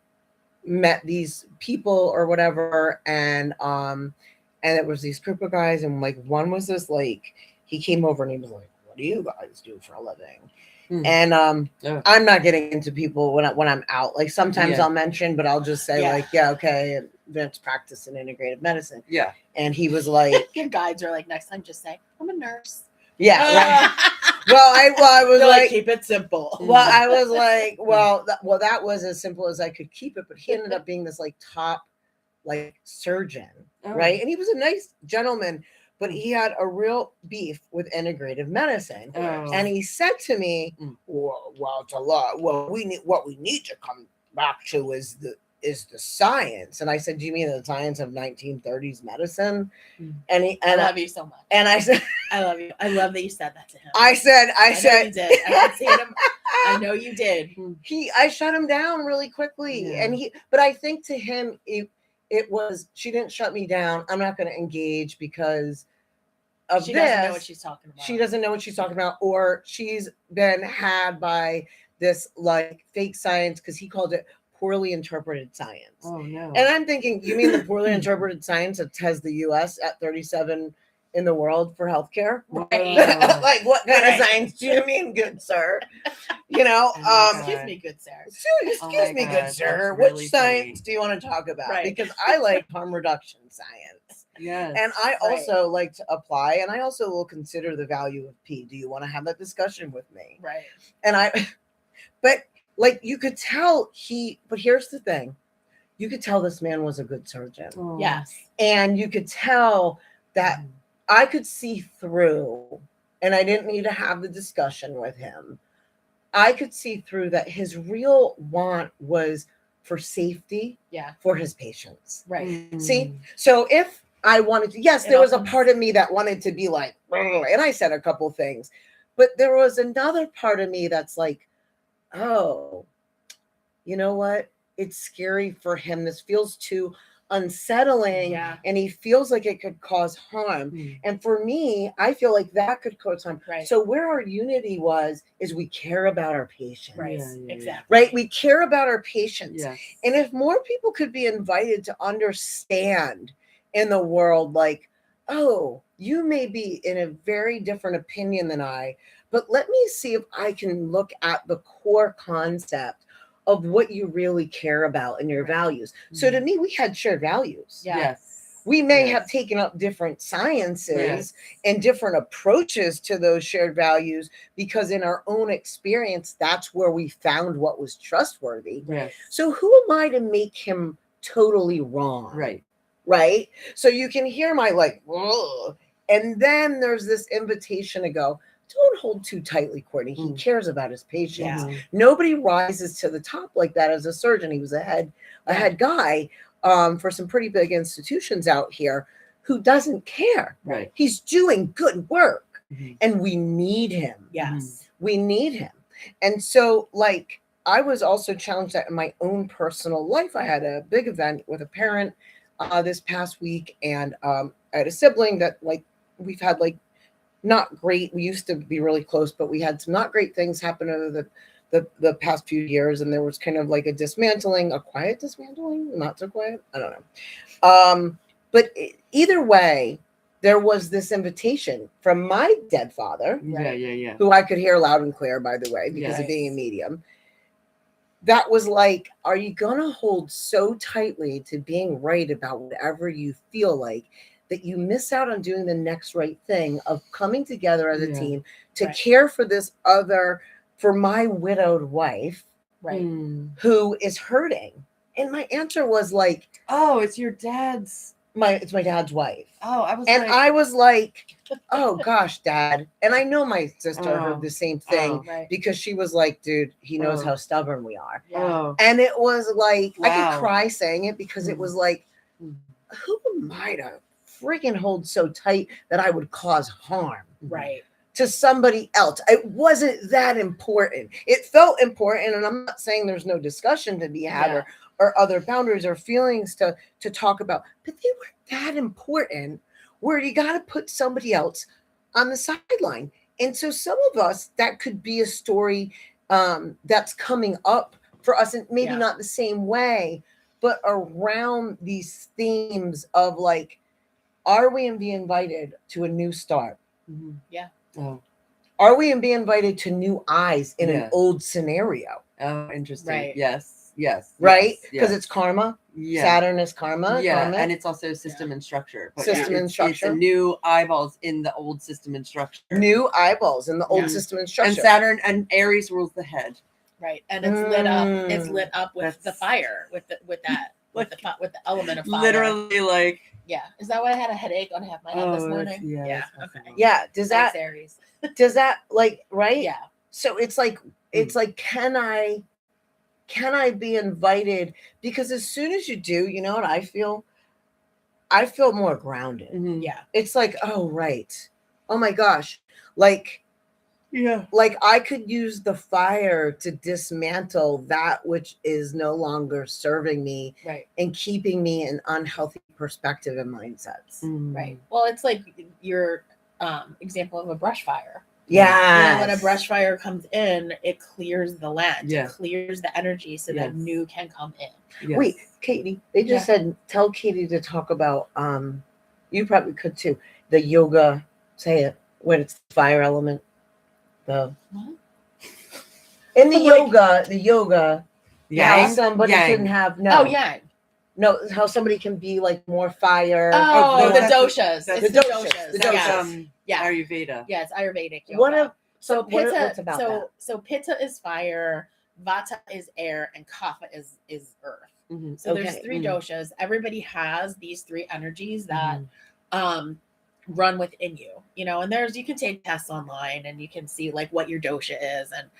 met these people or whatever, and it was these group of guys, and like one was this like, he came over and he was like, what do you guys do for a living? And I'm not getting into people when I'm out. Like sometimes I'll mention, but I'll just say like, yeah, okay. advanced practice in integrative medicine. Yeah. And he was like, your guides are like, next time just say, I'm a nurse. yeah, right. Well, I was They're like, keep it simple. well, I was like, well, that was as simple as I could keep it. But he ended up being this like top like surgeon, right? And he was a nice gentleman, but he had a real beef with integrative medicine. And he said to me, well, it's a lot. Well, what we need to come back to is the science. And I said, do you mean the science of 1930s medicine? And I love you so much. And I said, I love you. I love that you said that to him. I said, you did. I can see him. I know you did. I shut him down really quickly. And but I think to him, it was, she didn't shut me down. I'm not going to engage because of she this. Doesn't know what she's talking about. She doesn't know what she's talking about, or she's been had by this like fake science, because he called it poorly interpreted science. Oh no. And I'm thinking, you mean the poorly interpreted science that has the US at 37 in the world for healthcare? Right. Like, what kind of science do you mean, good sir? You know, excuse me, good sir. Excuse me, good sir. Really Which science do you want to talk about? Right. Because I like harm reduction science. Yes. And I also like to apply, and I also will consider the value of P. Do you want to have that discussion with me? Right. And but like you could tell but here's the thing. You could tell this man was a good surgeon. Oh. Yes. And you could tell that I could see through, and I didn't need to have the discussion with him. I could see through that his real want was for safety for his patients. Right. See, so if I wanted to, yes, there was a part of me that wanted to be like, and I said a couple things, but there was another part of me that's like, oh, you know what? It's scary for him. This feels too unsettling, and he feels like it could cause harm. And for me, I feel like that could cause harm. Right. So where our unity is we care about our patients. Right. Exactly. Right. We care about our patients. Yes. And if more people could be invited to understand in the world, like, oh, you may be in a very different opinion than I, but let me see if I can look at the core concept of what you really care about and your values. So to me, we had shared values. Yes. We may have taken up different sciences and different approaches to those shared values, because in our own experience, that's where we found what was trustworthy. Yes. So who am I to make him totally wrong? Right. Right. So you can hear my like, ugh. And then there's this invitation to go, don't hold too tightly, Courtney. He cares about his patients. Nobody rises to the top like that as a surgeon. He was a head guy for some pretty big institutions out here who doesn't care. Right. He's doing good work, and we need him. Yes. We need him. And so, like, I was also challenged that in my own personal life. I had a big event with a parent this past week, and I had a sibling that, like, we've had like not great. We used to be really close, but we had some not great things happen over the past few years, and there was kind of like a quiet dismantling, not so quiet. I don't know. But either way, there was this invitation from my dead father, who I could hear loud and clear, by the way, because of being a medium. That was like, are you gonna hold so tightly to being right about whatever you feel like, that you miss out on doing the next right thing of coming together as a team to care for for my widowed wife, who is hurting? And my answer was like, oh, it's your dad's. It's my dad's wife. Oh, I was like, oh gosh, Dad. And I know my sister heard the same thing, because she was like, dude, he knows how stubborn we are. And it was like, I could cry saying it, because it was like, who am I to freaking hold so tight that I would cause harm to somebody else? It wasn't that important. It felt important, and I'm not saying there's no discussion to be had or other boundaries or feelings to talk about, but they weren't that important where you got to put somebody else on the sideline. And so some of us, that could be a story that's coming up for us, and maybe not the same way, but around these themes of like, are we being invited to a new start? Are we being invited to new eyes in an old scenario? Oh, interesting. Yes. Yes. right? Yes, Because yes. it's karma. Yeah. Saturn is karma. Yeah, karma. and it's also system and structure. But System and It's structure. a new eyeballs in the old system and structure. New eyeballs in the old Yeah. system and structure. And Saturn and Aries rules the head. Right, and it's lit up. It's Mm. lit up with the That's- fire, with the element of fire. Literally, like, Yeah. Is that why I had a headache on half my head this morning? yeah. that's Okay. possible. Yeah. Does Thanks, that Aries. like right? Yeah. So it's like can I be invited? Because as soon as you do, you know what I feel? I feel more grounded. Mhm. Yeah. It's like, oh right. Oh my gosh. Like I could use the fire to dismantle that which is no longer serving me Right. and keeping me in unhealthy perspective and mindsets. Mm. Right. Well, it's like your example of a brush fire. Yeah. You know, when a brush fire comes in, it clears the land. Yeah. It clears the energy so that Yes. new can come in. Yes. Wait, Katie, they just said tell Katie to talk about you probably could too. The yoga, say it, when it's the fire element. The What? in the Like- yoga, Yang? how somebody Yang. can have Oh, yeah. no, how somebody can be like more fire. Oh, no, the that's- doshas. that's- It's the the doshas. doshas. The That's doshas. Yeah. Ayurveda. Yeah, it's Ayurvedic yoga. What a So pitta, what's about that? so pitta is fire, vata is air, and kapha is earth. Mhm. So there's Okay. 3 Mhm. doshas. Everybody has these 3 energies that Mhm. run within you. You know, and you can take tests online and you can see like what your dosha is. And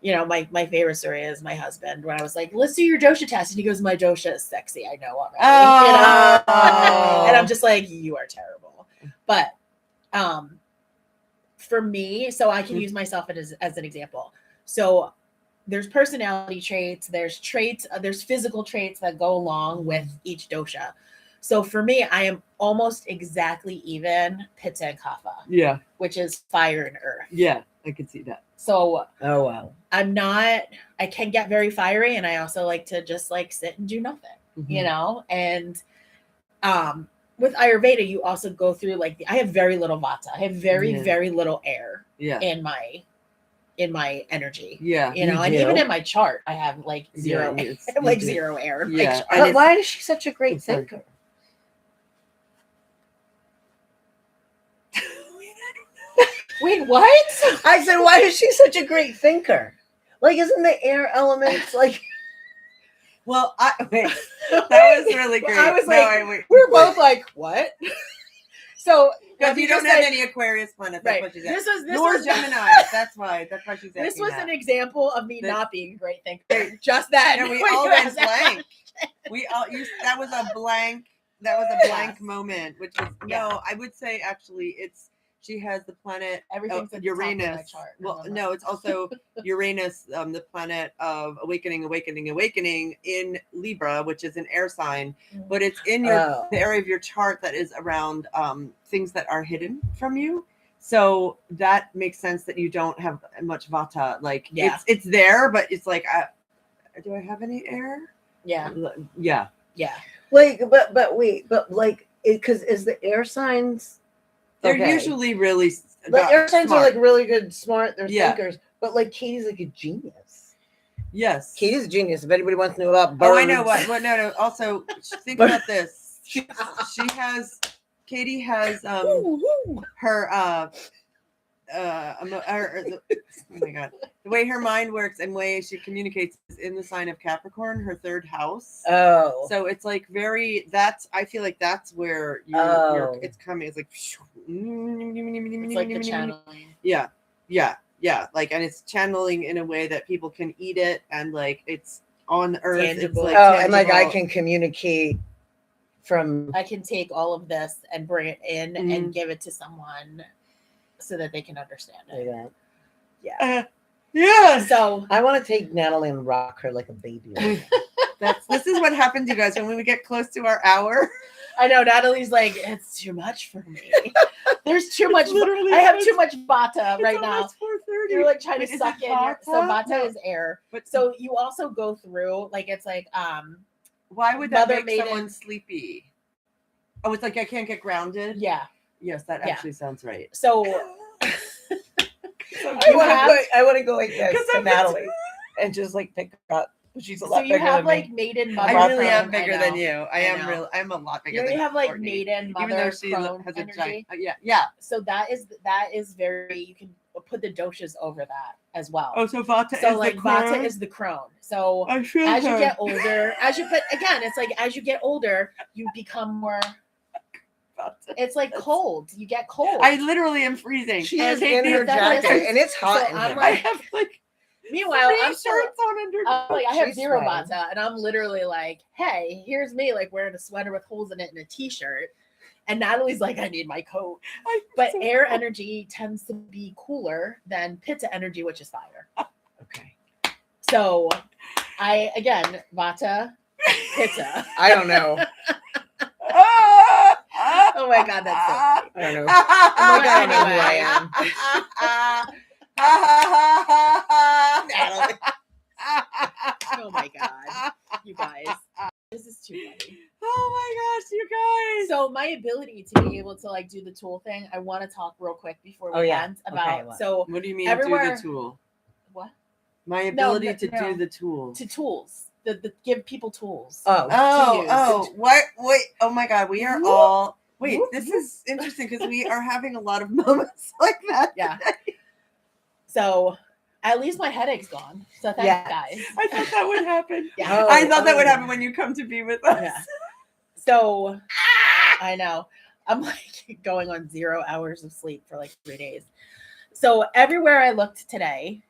you know, my favorite story is my husband when I was like, let's do your dosha test. And he goes, my dosha is sexy. I know already. You know? Oh. And I'm just like, you are terrible. But for me, so I can use myself as an example. So there's personality traits, there's physical traits that go along with each dosha. So for me, I am almost exactly even pitta and kapha, Yeah. which is fire and earth. Yeah. I can see that. So Oh wow. I can get very fiery, and I also like to just like sit and do nothing, you know? And with Ayurveda, you also go through like I have very little vata. I have very little air in my energy. Yeah. You know, You and do? even in my chart, I have like zero, Yeah, yes, like you do. zero air. in my Yeah. chart. And But it's- why is she such a great I'm sorry. thinker? Wait, what? I said, why is she such a great thinker? Like, isn't the air elements like Well, wait. That was really great. I was No, like, wait. we're both like, what? So Because you don't just have said- any Aquarius planets. That's right. what she's This asking. was Nor Gemini. That's why she's asking. This was that. an example of me This- not being a great thinker. Just that. No, we when all you went asked that blank. That was a blank. That was a blank Yes. moment. Which is Yeah. no. I would say actually, she has the planet Everything's at the top of my Uranus. chart. Well, Never mind. no, it's also Uranus, the planet of awakening in Libra, which is an air sign, but it's in the area of your chart that is around things that are hidden from you. So that makes sense that you don't have much vata. Like it's there, but it's like, do I have any air? Yeah. Yeah. Yeah. like but wait, but like because is the air signs They're okay. usually really The air signs smart. are like really good, smart, they're Yeah. thinkers, but like Katie's like a genius. Yes. Katie's a genius. If anybody wants to know about birds. Oh, I know what. Well, no. Also, think about this. Katie has her oh my god, the way her mind works and way she communicates is in the sign of Capricorn, her 3rd house. Oh. So it's like I feel like that's where it's coming. It's like It's like the channeling. Yeah. Like, and it's channeling in a way that people can eat it, and like it's on Earth. Tangible. It's like and like I tangible. can communicate from I can take all of this and bring it in Mhm. and give it to someone so that they can understand like it. that. Yeah. So I want to take Natalie and rock her like a baby. This is what happens, you guys, when we get close to our hour. I know Natalie's like, it's too much for me. There's too much. Literally I have almost- too much vata right It's now. almost 4:30. You're like trying to Wait, is suck it in. So vata? vata No. is air. But So you also go through like it's like why would that Mother make Maiden- someone sleepy? Oh, it's like I can't get grounded. yeah. Yes, that Yeah. actually sounds right. So I want to go like this 'Cause to I'm Natalie and just like pick her up She's a So lot you bigger have than like me. maiden mother. I really crone. am bigger I than know. you. I'm a lot bigger You know, than you have like Courtney. maiden Even though mother she crone has a energy. giant. Yeah. So that is very. You can put the doshas over that as well. Oh, so Vata So is like the Vata crone? is the crone. So I feel as you her. get older, but again, it's like as you get older, you become more. It's like cold. You get cold. I literally am freezing. She And is take in her these- jacket, that's- and it's hot so in I'm here. like- I have like Meanwhile, three I'm still, shirts on under. like I have She's zero sweating. Vata, and I'm literally like, hey, here's me like wearing a sweater with holes in it and a t-shirt. And Natalie's like, I need my coat. But air energy tends to be cooler than Pitta energy, which is fire. Okay. So I again Vata, Pitta. I don't know. Oh my god, that's so funny. I don't know. But I don't know who anyway. I am. Natalie. Oh my god, you guys, this is too funny. Oh my gosh, you guys. So my ability to be able to like do the tool thing, I want to talk real quick before we end about. Okay, what? So What do you mean everywhere- do the tool? what My ability to no. do the tool. to tools, the give people tools. Oh. Oh, to use. what? Wait, oh my God, we are Whoop. all. Wait, Whoop, this whoop. is interesting because we are having a lot of moments like that. Yeah. So at least my headache's gone. So thanks, Yeah. guys. I thought that would happen. Yeah. Oh, I thought that would oh. happen when you come to be with us. Yeah. So I know I'm like going on 0 hours of sleep for like 3 days. So everywhere I looked today,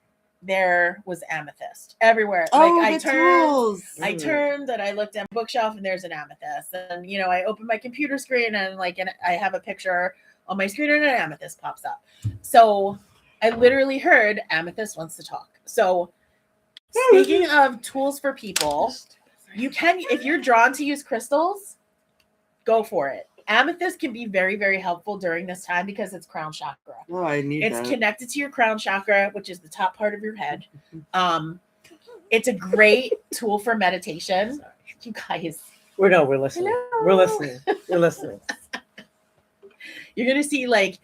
there was amethyst everywhere. Oh, like the tools. I turned and I looked at a bookshelf and there's an amethyst. And you know, I opened my computer screen and I have a picture on my screen and an amethyst pops up. So I literally heard amethyst wants to talk. So speaking of tools for people, you can, if you're drawn to use crystals, go for it. Amethyst can be very, very helpful during this time because it's crown chakra. Oh, I need It's that. connected to your crown chakra, which is the top part of your head. It's a great tool for meditation. You guys, We're listening. Hello. We're listening. We're listening. you're gonna see like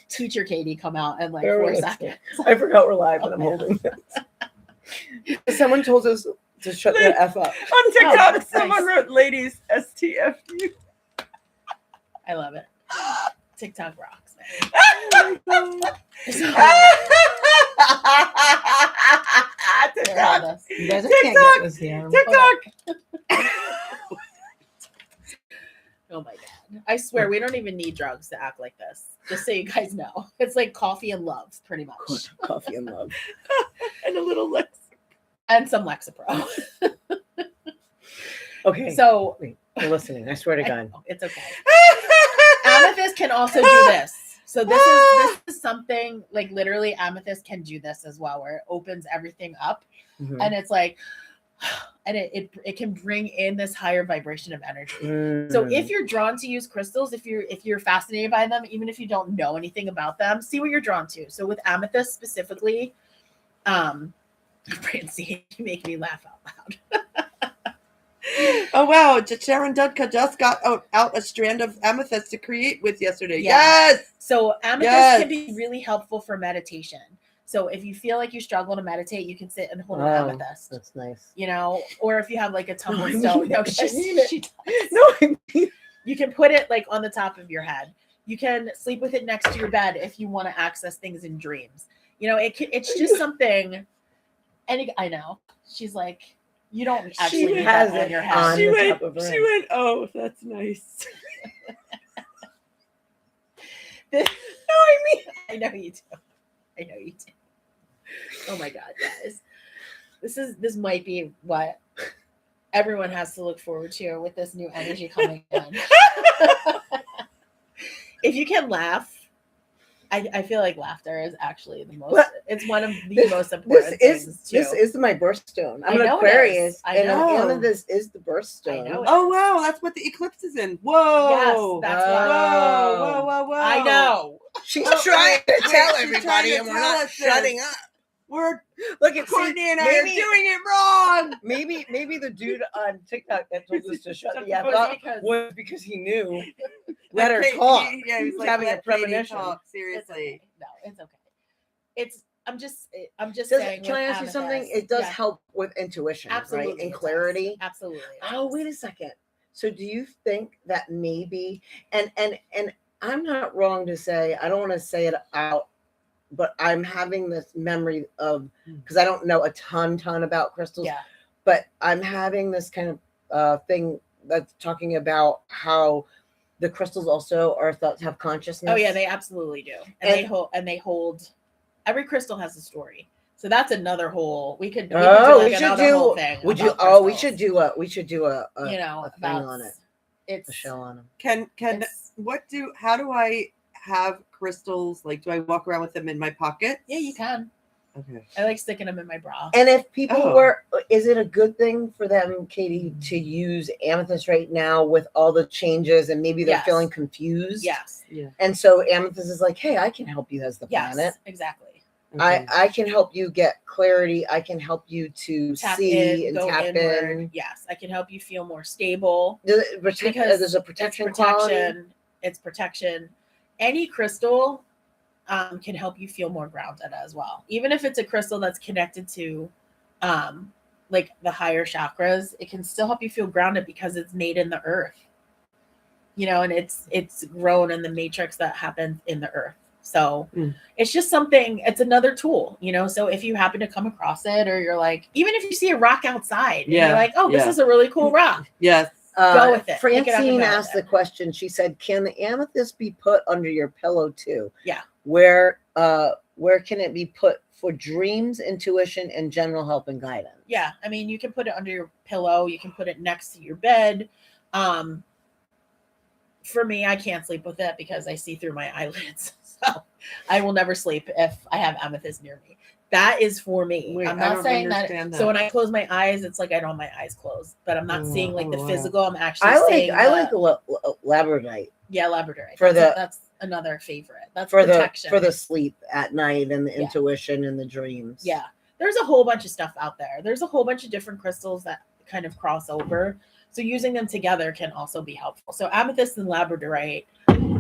teacher Katie come out in like We're 4 listening. seconds. I forgot we're live and I'm Oh, holding it. Someone told us to shut the F up. On TikTok, nice. someone wrote "ladies STFU." I love it. TikTok rocks, man. There it TikTok. is. You guys TikTok. can't get this here. TikTok. Oh my god. I swear we don't even need drugs to act like this. Just so you guys know. It's like coffee and love, pretty much. Coffee and love. And a little Lex. And some Lexapro. Okay. So Wait, we're listening. I swear to God. it's okay. Amethyst can also do this. So this is something like literally amethyst can do this as well, where it opens everything up Mhm. and it's like, and it can bring in this higher vibration of energy. Mm. So if you're drawn to use crystals, if you're fascinated by them, even if you don't know anything about them, see what you're drawn to. So with amethyst specifically, Francie, you make me laugh out loud. Oh wow, Sharon Dudka just got out a strand of amethyst to create with yesterday. Yeah. Yes. So amethyst Yes. can be really helpful for meditation. So if you feel like you struggle to meditate, you can sit and hold an Oh, amethyst. That's nice. You know, or if you have like a tumble I stone, need it. I need it. she does. No, I mean, You can put it like on the top of your head. You can sleep with it next to your bed if you want to access things in dreams. You know, it's just something. I know she's like, you don't actually need has that on it your on head. She the went. top of her She head. went. Oh, that's nice. I know you do. I know you do. Oh my god, guys. This might be what everyone has to look forward to with this new energy coming in. If you can laugh, I feel like laughter is actually the most. What? It's one of the most important things too. This is my birthstone. I'm I an know it Aquarius, is. I and know. amethyst is the birthstone. I know it. Oh wow, that's what the eclipse is in. Whoa. Yes, that's Whoa, why. whoa, whoa. I know. She's Oh, trying to wait, tell she's everybody, trying to and we're tell not us this. shutting up. We're Look at Courtney and I are maybe, doing it wrong. maybe the dude on TikTok that told us to shut the F Was up because- was because he knew. Let her Okay, talk. Yeah, he was He's like, having a let Katie premonition. talk, It's seriously. okay. No, it's okay. It's I'm just saying. Can I ask you something? It does help with intuition, absolutely, right? And clarity. Absolutely. Oh, wait a second. So do you think that maybe, and I'm not wrong to say, I don't want to say it out, but I'm having this memory of, because I don't know a ton about crystals, but I'm having this kind of thing that's talking about how the crystals also are thought to have consciousness. Oh yeah, they absolutely do, and they hold. Every crystal has a story, so that's another whole. We could do another whole thing. We should do a thing on it. It's a show on them. How do I have crystals? Like, do I walk around with them in my pocket? Yeah, you can. Okay. I like sticking them in my bra. And if people is it a good thing for them, Katie, to use amethyst right now with all the changes and maybe they're feeling confused? Yes. Yeah. And so amethyst is like, hey, I can help you as the planet. Exactly. Okay. I can help you get clarity. I can help you to see and tap in. Yes, I can help you feel more stable. Because there's a protection quality. It's protection. Any crystal can help you feel more grounded as well. Even if it's a crystal that's connected to like the higher chakras, it can still help you feel grounded because it's made in the earth. And it's grown in the matrix that happens in the earth. So it's just something, it's another tool, so if you happen to come across it, or you're like, even if you see a rock outside, and you're like, oh, this is a really cool rock. Yes. Go with it. Francine asked the question. She said, can the amethyst be put under your pillow too? Yeah. Where can it be put for dreams, intuition, and general help and guidance? Yeah. I mean, you can put it under your pillow. You can put it next to your bed. For me, I can't sleep with it because I see through my eyelids. So I will never sleep if I have amethyst near me. That is for me. Wait, I'm not saying that. So when I close my eyes, it's like I don't have my eyes closed, but I'm not seeing like the physical. I'm actually seeing. I like labradorite. Yeah, labradorite. That's another favorite. That's for protection. For the sleep at night and the intuition and the dreams. Yeah, there's a whole bunch of stuff out there. There's a whole bunch of different crystals that kind of cross over. So using them together can also be helpful. So amethyst and labradorite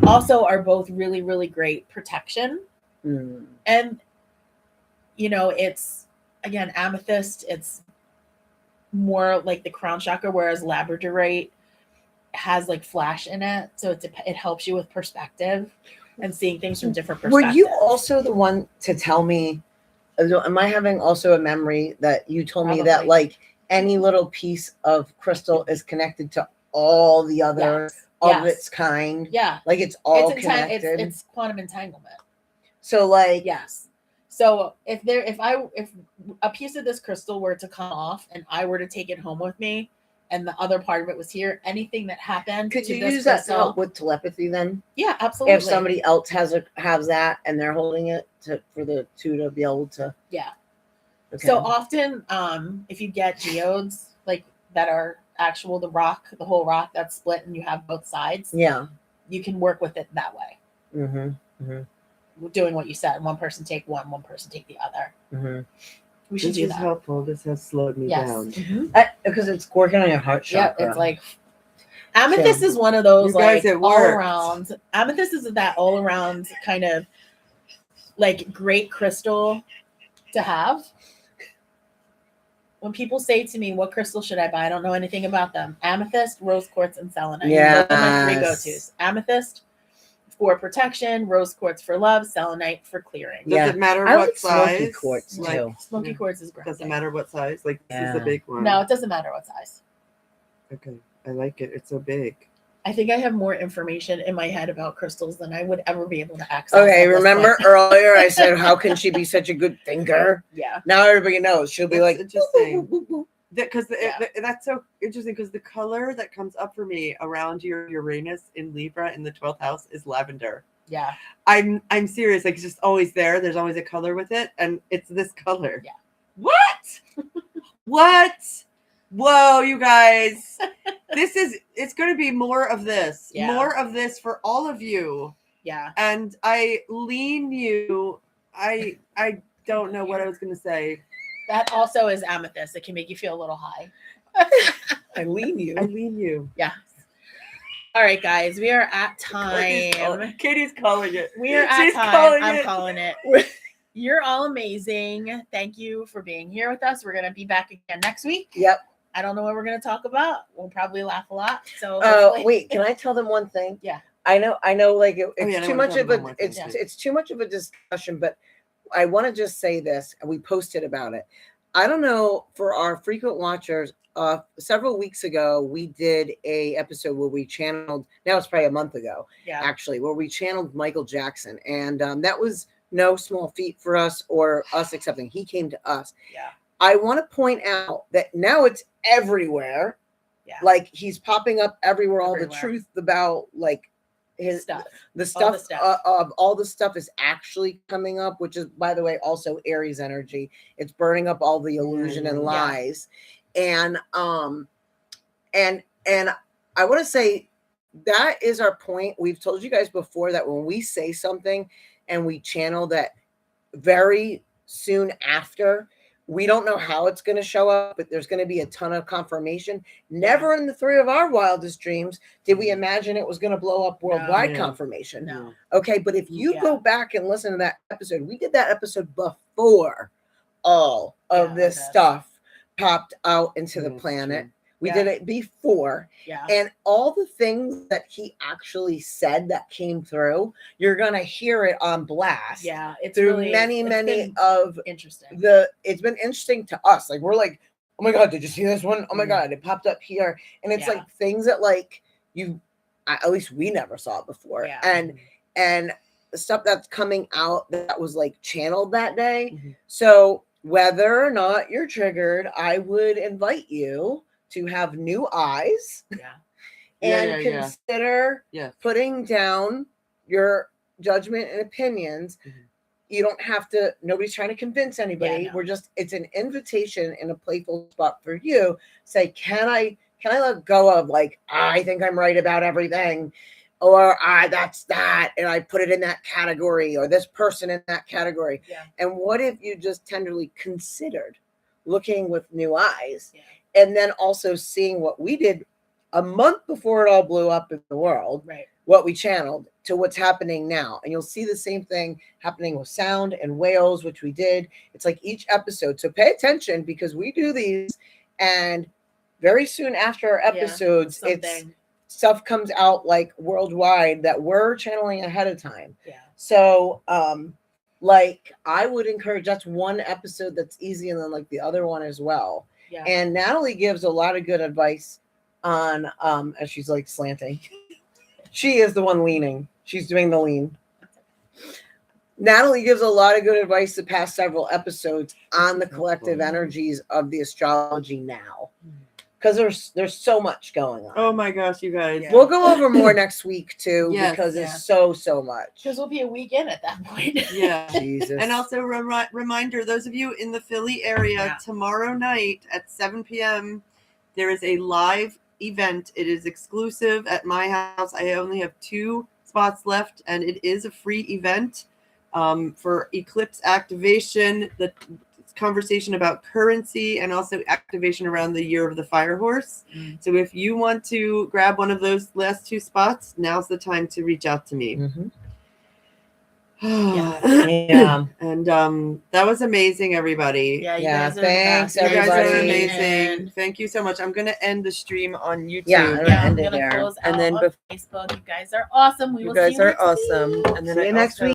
also are both really, really great protection. And, it's, again, amethyst, it's more like the crown chakra, whereas labradorite has like flash in it. So it helps you with perspective and seeing things from different perspectives. Were you also the one to tell me, am I having also a memory that you told me that like, any little piece of crystal is connected to all the other of its kind. Yeah. Like it's all connected. It's quantum entanglement. So like, yes. So if a piece of this crystal were to come off and I were to take it home with me and the other part of it was here, anything that happened. Could you use that to help with telepathy then? Yeah, absolutely. If somebody else has that and they're holding it for the two to be able to. Yeah. Okay. So often, if you get geodes like that are actual, the whole rock that's split and you have both sides, you can work with it that way. Doing what you said, one person take one person take the other. We should do that. This is helpful. This has slowed me down. Because it's working on your heart chakra. Yeah, it's like amethyst is one of those like all around. Amethyst is that all around kind of like great crystal to have. When people say to me, what crystal should I buy? I don't know anything about them. Amethyst, rose quartz, and selenite. Yeah. Those are my 3 go-tos. Amethyst for protection, rose quartz for love, selenite for clearing. Does it matter what size? Smoky quartz too. Smoky quartz is great. Doesn't matter what size. Like this is the big one. No, it doesn't matter what size. Okay. I like it. It's so big. I think I have more information in my head about crystals than I would ever be able to access. Okay, remember earlier I said, how can she be such a good thinker? Yeah. Now everybody knows. She'll be like, interesting. Because that's so interesting because the color that comes up for me around your Uranus in Libra in the 12th house is lavender. Yeah. I'm serious. Like it's just always there. There's always a color with it. And it's this color. Yeah. What? What? Whoa, you guys. It's going to be more of this. Yeah. More of this for all of you. Yeah. And I lean you. I don't know what I was going to say. That also is amethyst. It can make you feel a little high. I lean you. I lean you. Yeah. All right, guys. We are at time. Katie's calling it. We are at time. I'm calling it. You're all amazing. Thank you for being here with us. We're going to be back again next week. Yep. I don't know what we're going to talk about. We'll probably laugh a lot. So wait, can I tell them one thing? Yeah. I know like it's too much of a it's too much of a discussion, but I want to just say this, and we posted about it. I don't know, for our frequent watchers, several weeks ago we did a episode where we channeled, now it's probably a month ago, actually, where we channeled Michael Jackson, and that was no small feat for us, or us accepting. He came to us. Yeah. I want to point out that now it's everywhere. Yeah. Like he's popping up everywhere. All the truth about like his stuff. The stuff of all the stuff is actually coming up, which is, by the way, also Aries energy. It's burning up all the illusion and lies. And I want to say that is our point. We've told you guys before that when we say something and we channel that very soon after, we don't know how it's going to show up, but there's going to be a ton of confirmation. Never in the three of our wildest dreams did we imagine it was going to blow up worldwide confirmation. No. Okay, but if you go back and listen to that episode, we did that episode before all of this stuff popped out into the planet. We did it before. Yeah. And all the things that he actually said that came through, you're going to hear it on blast. Yeah. It's through really, many of interesting. It's been interesting to us. Like, we're like, oh my God, did you see this one? Oh my God, it popped up here. And it's like things that like at least we never saw it before. Yeah. And the stuff that's coming out that was like channeled that day. Mm-hmm. So whether or not you're triggered, I would invite you to have new eyes and consider putting down your judgment and opinions. Mm-hmm. You don't have to, nobody's trying to convince anybody. We're just, it's an invitation in a playful spot for you. Say, can I let go of like, I think I'm right about everything, or that's that, and I put it in that category, or this person in that category. Yeah. And what if you just tenderly considered looking with new eyes? Yeah. And then also seeing what we did a month before it all blew up in the world, what we channeled to what's happening now. And you'll see the same thing happening with sound and whales, which we did. It's like each episode. So pay attention, because we do these, and very soon after our episodes, stuff comes out like worldwide that we're channeling ahead of time. Yeah. So, like, I would encourage, that's one episode that's easy, and then like the other one as well. Yeah. And Natalie gives a lot of good advice on, as she's like slanting. She is the one leaning. She's doing the lean. Natalie gives a lot of good advice the past several episodes on the collective energies of the astrology now. Because there's so much going on. Oh my gosh, you guys. Yeah. We'll go over more next week too, because it's so much. Because we'll be a week in at that point. Yeah. Jesus. And also reminder, those of you in the Philly area, tomorrow night at 7 p.m., there is a live event. It is exclusive at my house. I only have 2 spots left, and it is a free event for eclipse activation. The conversation about currency, and also activation around the year of the fire horse. So if you want to grab one of those last 2 spots, now's the time to reach out to me. Mm-hmm. And that was amazing, everybody. Thanks, everybody. You guys are amazing. Thank you so much. I'm gonna end the stream on YouTube. I'm gonna close out on Facebook. You guys are awesome. We will see you next week. And then next week.